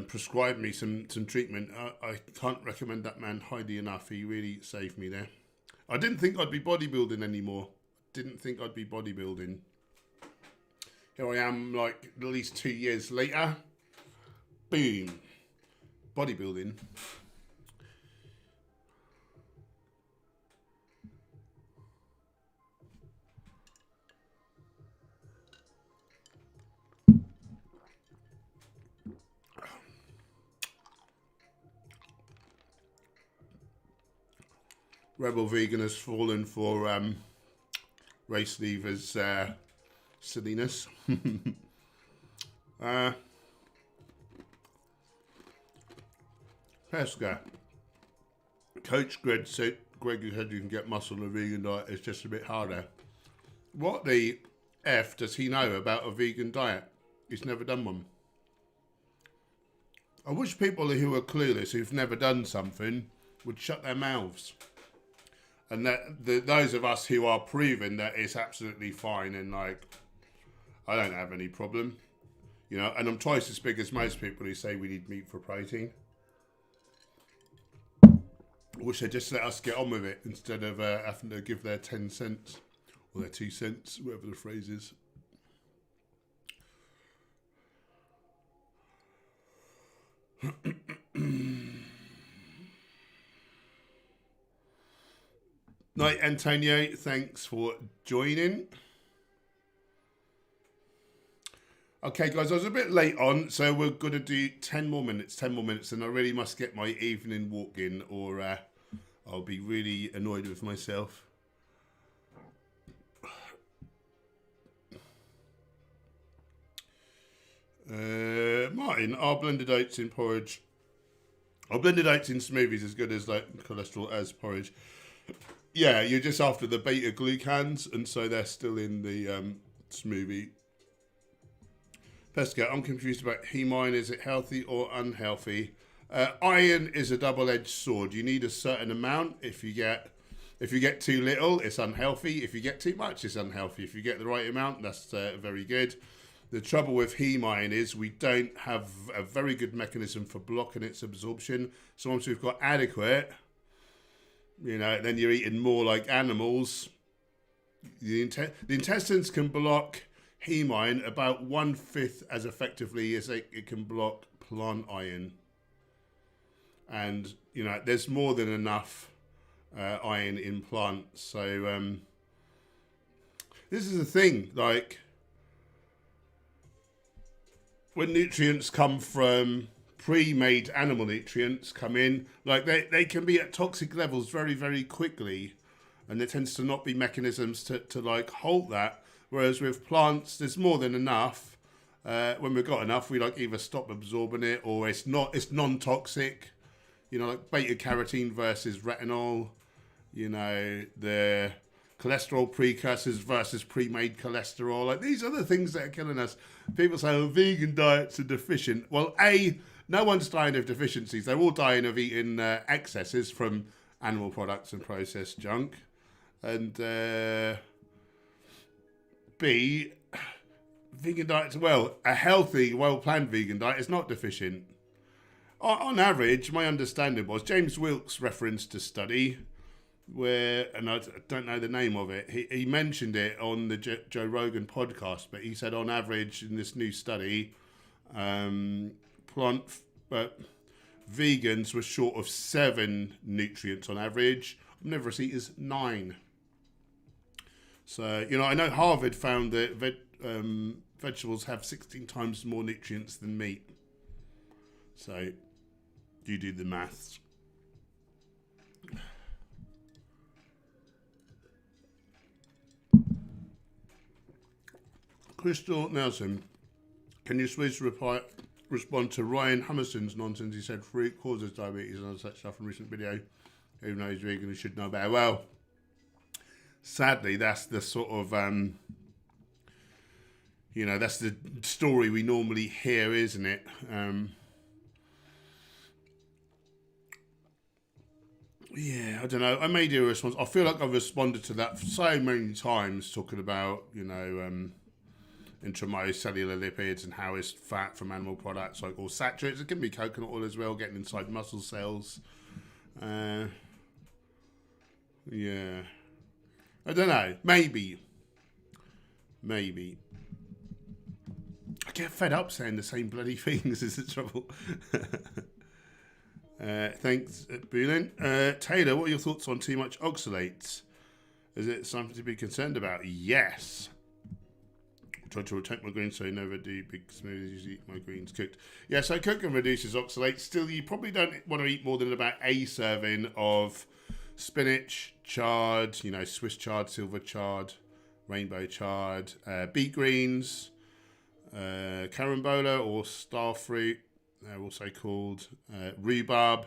prescribed me some treatment, I can't recommend that man highly enough. He really saved me there. I didn't think I'd be bodybuilding anymore. Didn't think I'd be bodybuilding. Here I am, like, at least 2 years later. Boom. Bodybuilding. Rebel Vegan has fallen for race leavers silliness. Pesca. Coach Greg said you can get muscle on a vegan diet. It's just a bit harder. What the F does he know about a vegan diet? He's never done one. I wish people who are clueless, who've never done something, would shut their mouths. And that those of us who are proven that it's absolutely fine and like, I don't have any problem, you know, and I'm twice as big as most people who say we need meat for protein. I wish they'd just let us get on with it instead of having to give their 10 cents or their 2 cents, whatever the phrase is. Night, Antonio. Thanks for joining. Okay, guys, I was a bit late on, so we're going to do 10 more minutes, and I really must get my evening walk in, or I'll be really annoyed with myself. Martin, are blended oats in porridge? Are blended oats in smoothies as good as like cholesterol as porridge? Yeah, you're just after the beta glucans, and so they're still in the smoothie. Pesca, I'm confused about heme. Is it healthy or unhealthy? Iron is a double-edged sword. You need a certain amount. If you get too little, it's unhealthy. If you get too much, it's unhealthy. If you get the right amount, that's very good. The trouble with heme iron is we don't have a very good mechanism for blocking its absorption. So once we've got adequate, you know, then you're eating more like animals. The intestines can block heme iron about 1/5 as effectively as it can block plant iron. And, you know, there's more than enough iron in plants. So this is the thing, like, when nutrients come from pre-made animal nutrients come in, like they can be at toxic levels very, very quickly. And there tends to not be mechanisms to like halt that. Whereas with plants, there's more than enough. When we've got enough, we like either stop absorbing it or it's non-toxic. You know, like beta carotene versus retinol. You know, the cholesterol precursors versus pre-made cholesterol. Like, these are the things that are killing us. People say, oh, vegan diets are deficient. Well, A, no one's dying of deficiencies. They're all dying of eating excesses from animal products and processed junk. And B, vegan diets, well, a healthy, well-planned vegan diet is not deficient. On average, my understanding was, James Wilkes referenced a study where, and I don't know the name of it, he mentioned it on the Joe Rogan podcast, but he said on average in this new study, vegans were short of 7 nutrients on average. Omnivorous eaters 9. So, you know, I know Harvard found that vegetables have 16 times more nutrients than meat. So, you do the maths. Crystal Nelson, can you please respond to Ryan Hummerson's nonsense? He said fruit causes diabetes and all such stuff in a recent video. Even though he's vegan, he should know better. Well, sadly, that's the sort of, you know, that's the story we normally hear, isn't it? Yeah, I don't know. I may do a response. I feel like I've responded to that so many times, talking about, you know, intracellular lipids and how it's fat from animal products, like all saturated. It can be coconut oil as well, getting inside muscle cells. Yeah. I don't know. Maybe. I get fed up saying the same bloody things, is the trouble. Thanks, Boolin. Taylor, what are your thoughts on too much oxalates? Is it something to be concerned about? Yes. Try to protect my greens so I never do big smoothies. Usually eat my greens cooked. Yeah, so cooking reduces oxalates. Still, you probably don't want to eat more than about a serving of spinach, chard, you know, Swiss chard, silver chard, rainbow chard, beet greens, carambola or starfruit, they're also called, rhubarb.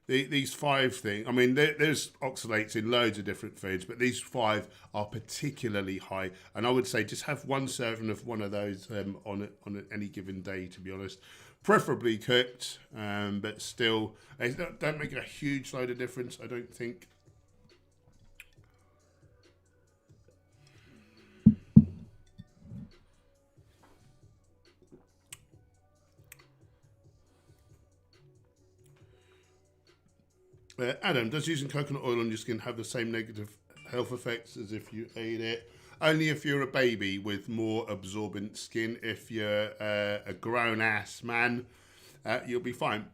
These 5 things, I mean, there's oxalates in loads of different foods, but these 5 are particularly high. And I would say just have 1 serving of one of those on any given day, to be honest. Preferably cooked, but still, they don't make a huge load of difference, I don't think. Adam, does using coconut oil on your skin have the same negative health effects as if you ate it? Only if you're a baby with more absorbent skin. If you're a grown-ass man, you'll be fine.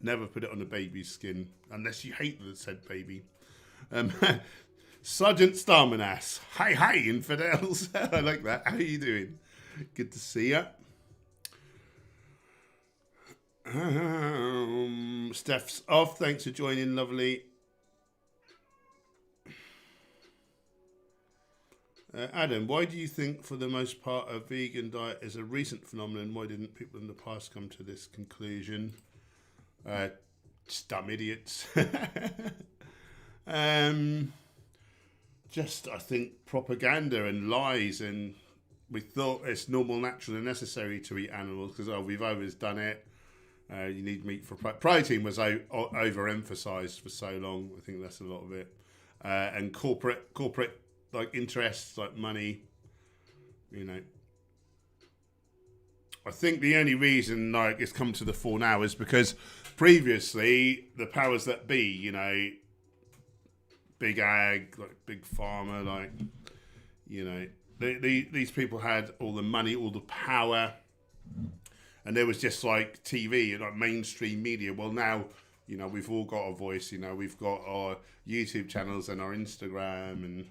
Never put it on a baby's skin, unless you hate the said baby. Sergeant Starman-ass. Hi, infidels. I like that. How are you doing? Good to see you. Steph's off. Thanks for joining, lovely. Adam, why do you think for the most part a vegan diet is a recent phenomenon? Why didn't people in the past come to this conclusion? Just dumb idiots. Just, I think, propaganda and lies, and we thought it's normal, natural and necessary to eat animals because we've always done it. You need meat for protein was overemphasized for so long. I think that's a lot of it. And corporate like interests, like money, you know. I think the only reason like it's come to the fore now is because previously the powers that be, you know, big ag, like big pharma, like, you know, these people had all the money, all the power. And there was just like TV, like mainstream media. Well, now, you know, we've all got a voice. You know, we've got our YouTube channels and our Instagram, and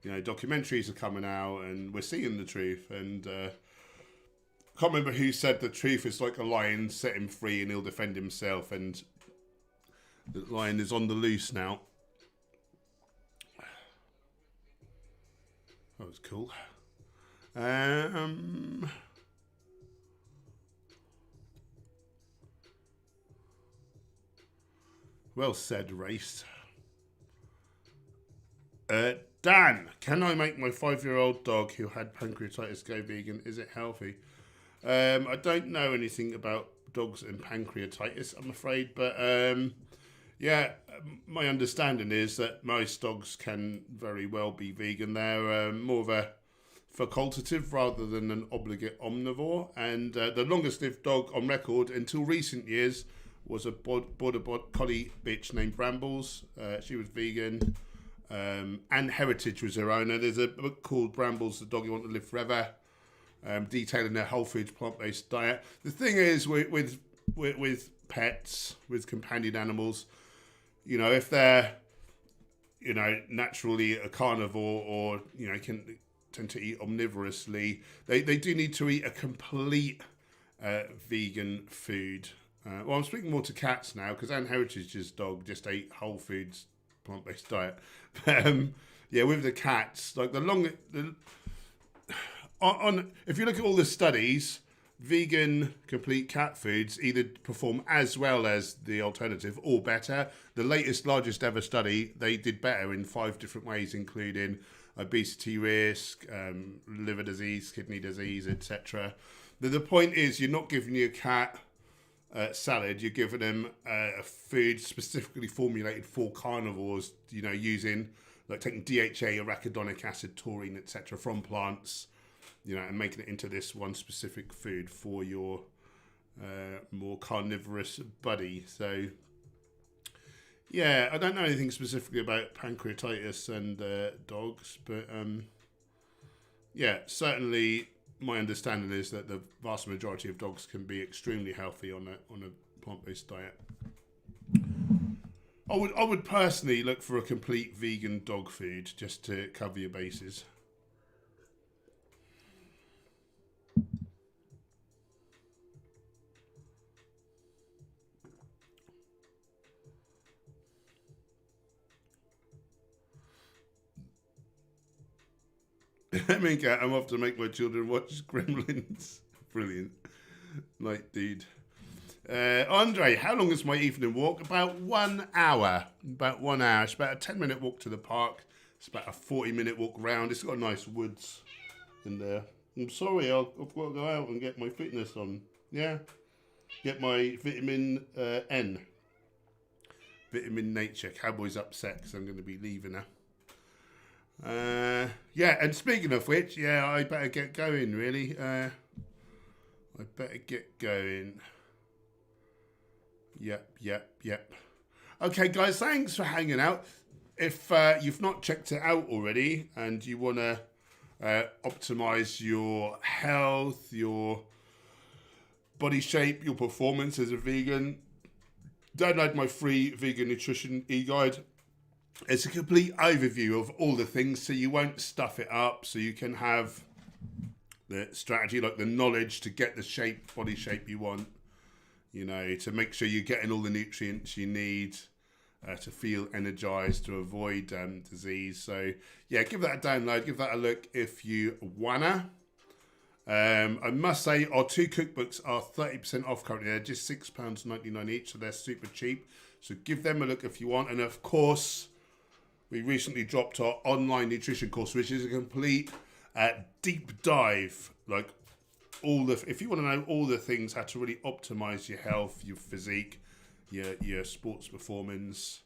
you know, documentaries are coming out, and we're seeing the truth. And I can't remember who said the truth is like a lion, set him free, and he'll defend himself. And the lion is on the loose now. That was cool. Well said, Race. Dan, can I make my 5-year-old dog who had pancreatitis go vegan? Is it healthy? I don't know anything about dogs and pancreatitis, I'm afraid, but yeah, my understanding is that most dogs can very well be vegan. They're more of a facultative rather than an obligate omnivore, and the longest lived dog on record until recent years was a border collie bitch named Brambles. She was vegan. And Heritage was her owner. There's a book called Brambles, The Dog You Want to Live Forever, detailing their whole foods, plant-based diet. The thing is with pets, with companion animals, you know, if they're, you know, naturally a carnivore or, you know, can tend to eat omnivorously, they do need to eat a complete vegan food. Well, I'm speaking more to cats now because Anne Heritage's dog just ate whole foods, plant-based diet. Yeah, with the cats, like if you look at all the studies, vegan complete cat foods either perform as well as the alternative or better. The latest, largest ever study, they did better in 5 different ways, including obesity risk, liver disease, kidney disease, etc. The point is, you're not giving your cat salad, you're giving them a food specifically formulated for carnivores, you know, using, like, taking DHA, arachidonic acid, taurine, etc. from plants, you know, and making it into this one specific food for your more carnivorous buddy. So, yeah, I don't know anything specifically about pancreatitis and dogs, but yeah, certainly my understanding is that the vast majority of dogs can be extremely healthy on a plant-based diet. I would personally look for a complete vegan dog food just to cover your bases. Minka, I'm off to make my children watch Gremlins. Brilliant. Like, dude. Andre, how long is my evening walk? About 1 hour. About 1 hour. It's about a 10-minute walk to the park. It's about a 40-minute walk round. It's got nice woods in there. I'm sorry, I've got to go out and get my fitness on. Yeah? Get my vitamin N. Vitamin Nature. Cowboy's upset because I'm going to be leaving her. Yeah, and speaking of which, yeah, I better get going, really. I better get going. Yep. Okay, guys, thanks for hanging out. If you've not checked it out already and you want to optimize your health, your body shape, your performance as a vegan, download my free vegan nutrition e-guide. It's a complete overview of all the things so you won't stuff it up, so you can have the strategy, like the knowledge to get the body shape you want, you know, to make sure you're getting all the nutrients you need to feel energized, to avoid disease. So yeah, give that a download, give that a look if you wanna. I must say our 2 cookbooks are 30% off currently. They're just £6.99 each, so they're super cheap. So give them a look if you want. And of course, we recently dropped our online nutrition course, which is a complete deep dive, like if you want to know all the things, how to really optimize your health, your physique, your sports performance.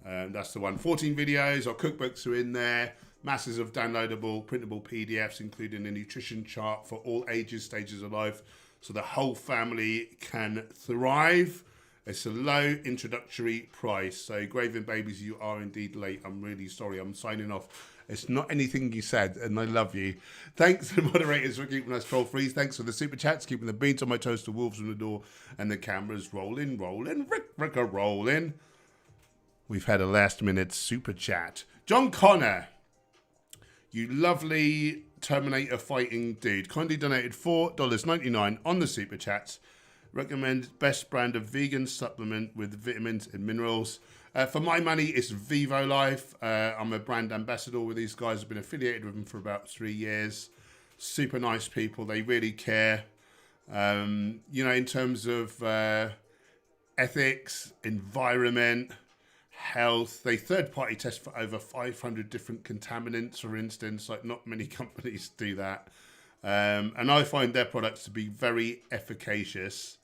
That's the one. 14 videos, our cookbooks are in there. Masses of downloadable, printable PDFs, including a nutrition chart for all ages, stages of life, so the whole family can thrive. It's a low introductory price. So, Graving Babies, you are indeed late. I'm really sorry. I'm signing off. It's not anything you said, and I love you. Thanks to the moderators for keeping us troll-free. Thanks for the super chats, keeping the beans on my toast, the wolves from the door, and the cameras rolling. Rick, rolling. We've had a last-minute super chat. John Connor, you lovely Terminator fighting dude, kindly donated $4.99 on the super chats. Recommend best brand of vegan supplement with vitamins and minerals. For my money, it's Vivo Life. I'm a brand ambassador with these guys. I've been affiliated with them for about 3 years. Super nice people. They really care. You know, in terms of ethics, environment, health, they third-party test for over 500 different contaminants, for instance. Like, not many companies do that. And I find their products to be very efficacious.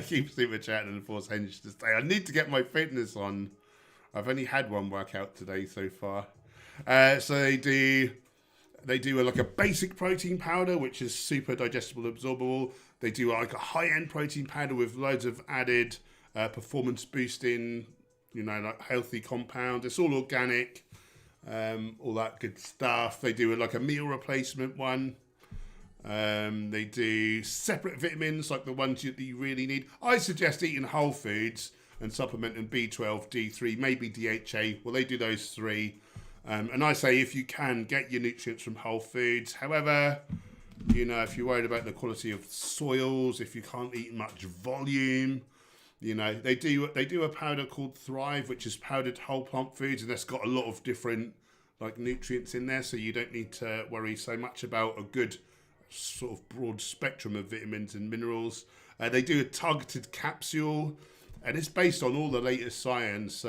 Keep super chatting and force Hench to stay. I need to get my fitness on. I've only had one workout today so far. So they do like a basic protein powder, which is super digestible, absorbable. They do like a high-end protein powder with loads of added performance boosting, you know, like healthy compounds. It's all organic, all that good stuff. They do like a meal replacement one. They do separate vitamins, like the ones that you really need. I suggest eating whole foods and supplementing B12, D3, maybe DHA. Well, they do those 3. And I say if you can, get your nutrients from whole foods. However, you know, if you're worried about the quality of soils, if you can't eat much volume, you know, they do a powder called Thrive, which is powdered whole plant foods, and that's got a lot of different like nutrients in there, so you don't need to worry so much about a good sort of broad spectrum of vitamins and minerals. They do a targeted capsule, and it's based on all the latest science.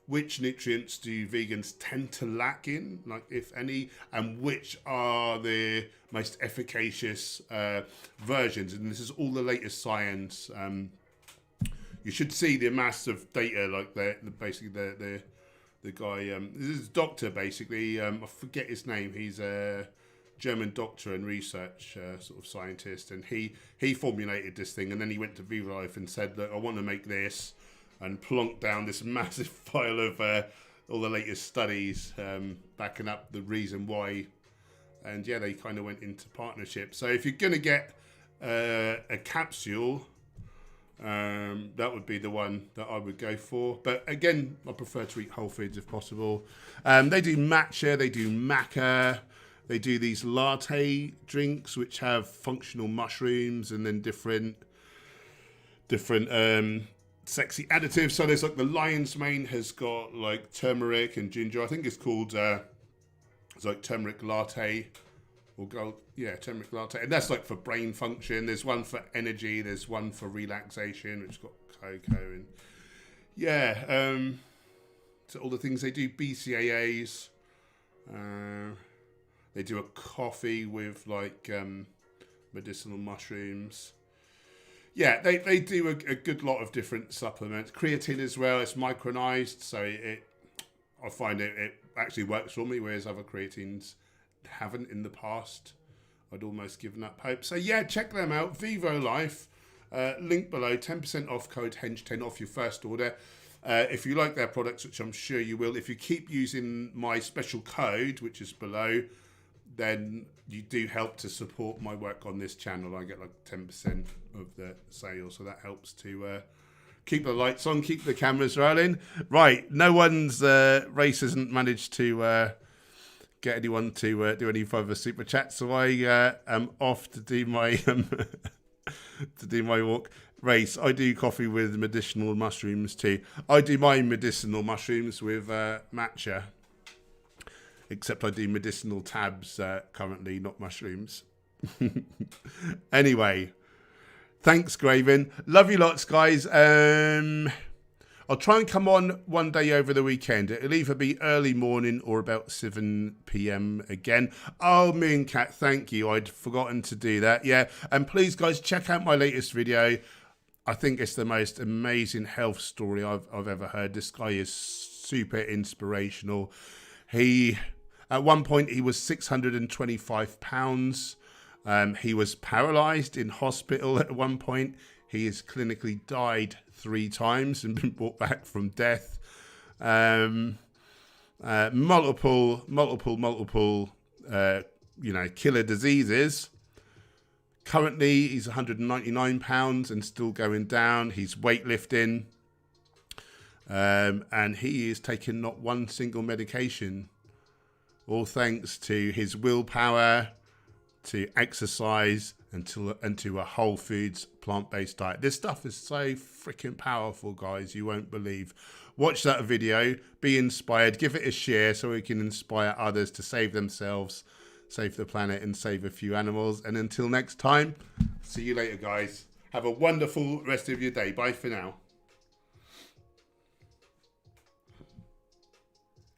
Which nutrients do vegans tend to lack in, like if any, and which are the most efficacious versions? And this is all the latest science. You should see the massive data, like the guy. This is a doctor basically. I forget his name. He's a German doctor and research sort of scientist, and he formulated this thing, and then he went to Viva Life and said, look, I want to make this, and plonked down this massive file of all the latest studies backing up the reason why. And yeah, they kind of went into partnership. So if you're going to get a capsule, that would be the one that I would go for. But again, I prefer to eat whole foods if possible. They do matcha, they do maca. They do these latte drinks, which have functional mushrooms and then different sexy additives. So there's like the lion's mane has got like turmeric and ginger. I think it's called It's like turmeric latte. Turmeric latte. And that's like for brain function. There's one for energy. There's one for relaxation, which has got cocoa and so all the things they do. BCAAs. They do a coffee with like medicinal mushrooms. Yeah, they do a good lot of different supplements. Creatine as well. It's micronized, so I find it actually works for me, whereas other creatines haven't in the past. I'd almost given up hope. So yeah, check them out. Vivo Life, link below, 10% off, code HENCH10 off your first order. If you like their products, which I'm sure you will, if you keep using my special code, which is below, then you do help to support my work on this channel. I get like 10% of the sale, so that helps to keep the lights on, keep the cameras rolling. Right, no one's race hasn't managed to get anyone to do any further super chats, so I am off to do my walk. Race, I do coffee with medicinal mushrooms too. I do my medicinal mushrooms with matcha, except I do medicinal tabs currently, not mushrooms. Anyway, thanks, Graven. Love you lots, guys. I'll try and come on one day over the weekend. It'll either be early morning or about 7 p.m. again. Oh, Mooncat, thank you. I'd forgotten to do that. Yeah, and please, guys, check out my latest video. I think it's the most amazing health story I've ever heard. This guy is super inspirational. At one point, he was 625 pounds. He was paralyzed in hospital at one point. He has clinically died 3 times and been brought back from death. Multiple, killer diseases. Currently, he's 199 pounds and still going down. He's weightlifting. And he is taking not one single medication. All thanks to his willpower, to exercise, and to a whole foods plant-based diet. This stuff is so freaking powerful, guys. You won't believe. Watch that video. Be inspired. Give it a share so we can inspire others to save themselves, save the planet, and save a few animals. And until next time, see you later, guys. Have a wonderful rest of your day. Bye for now.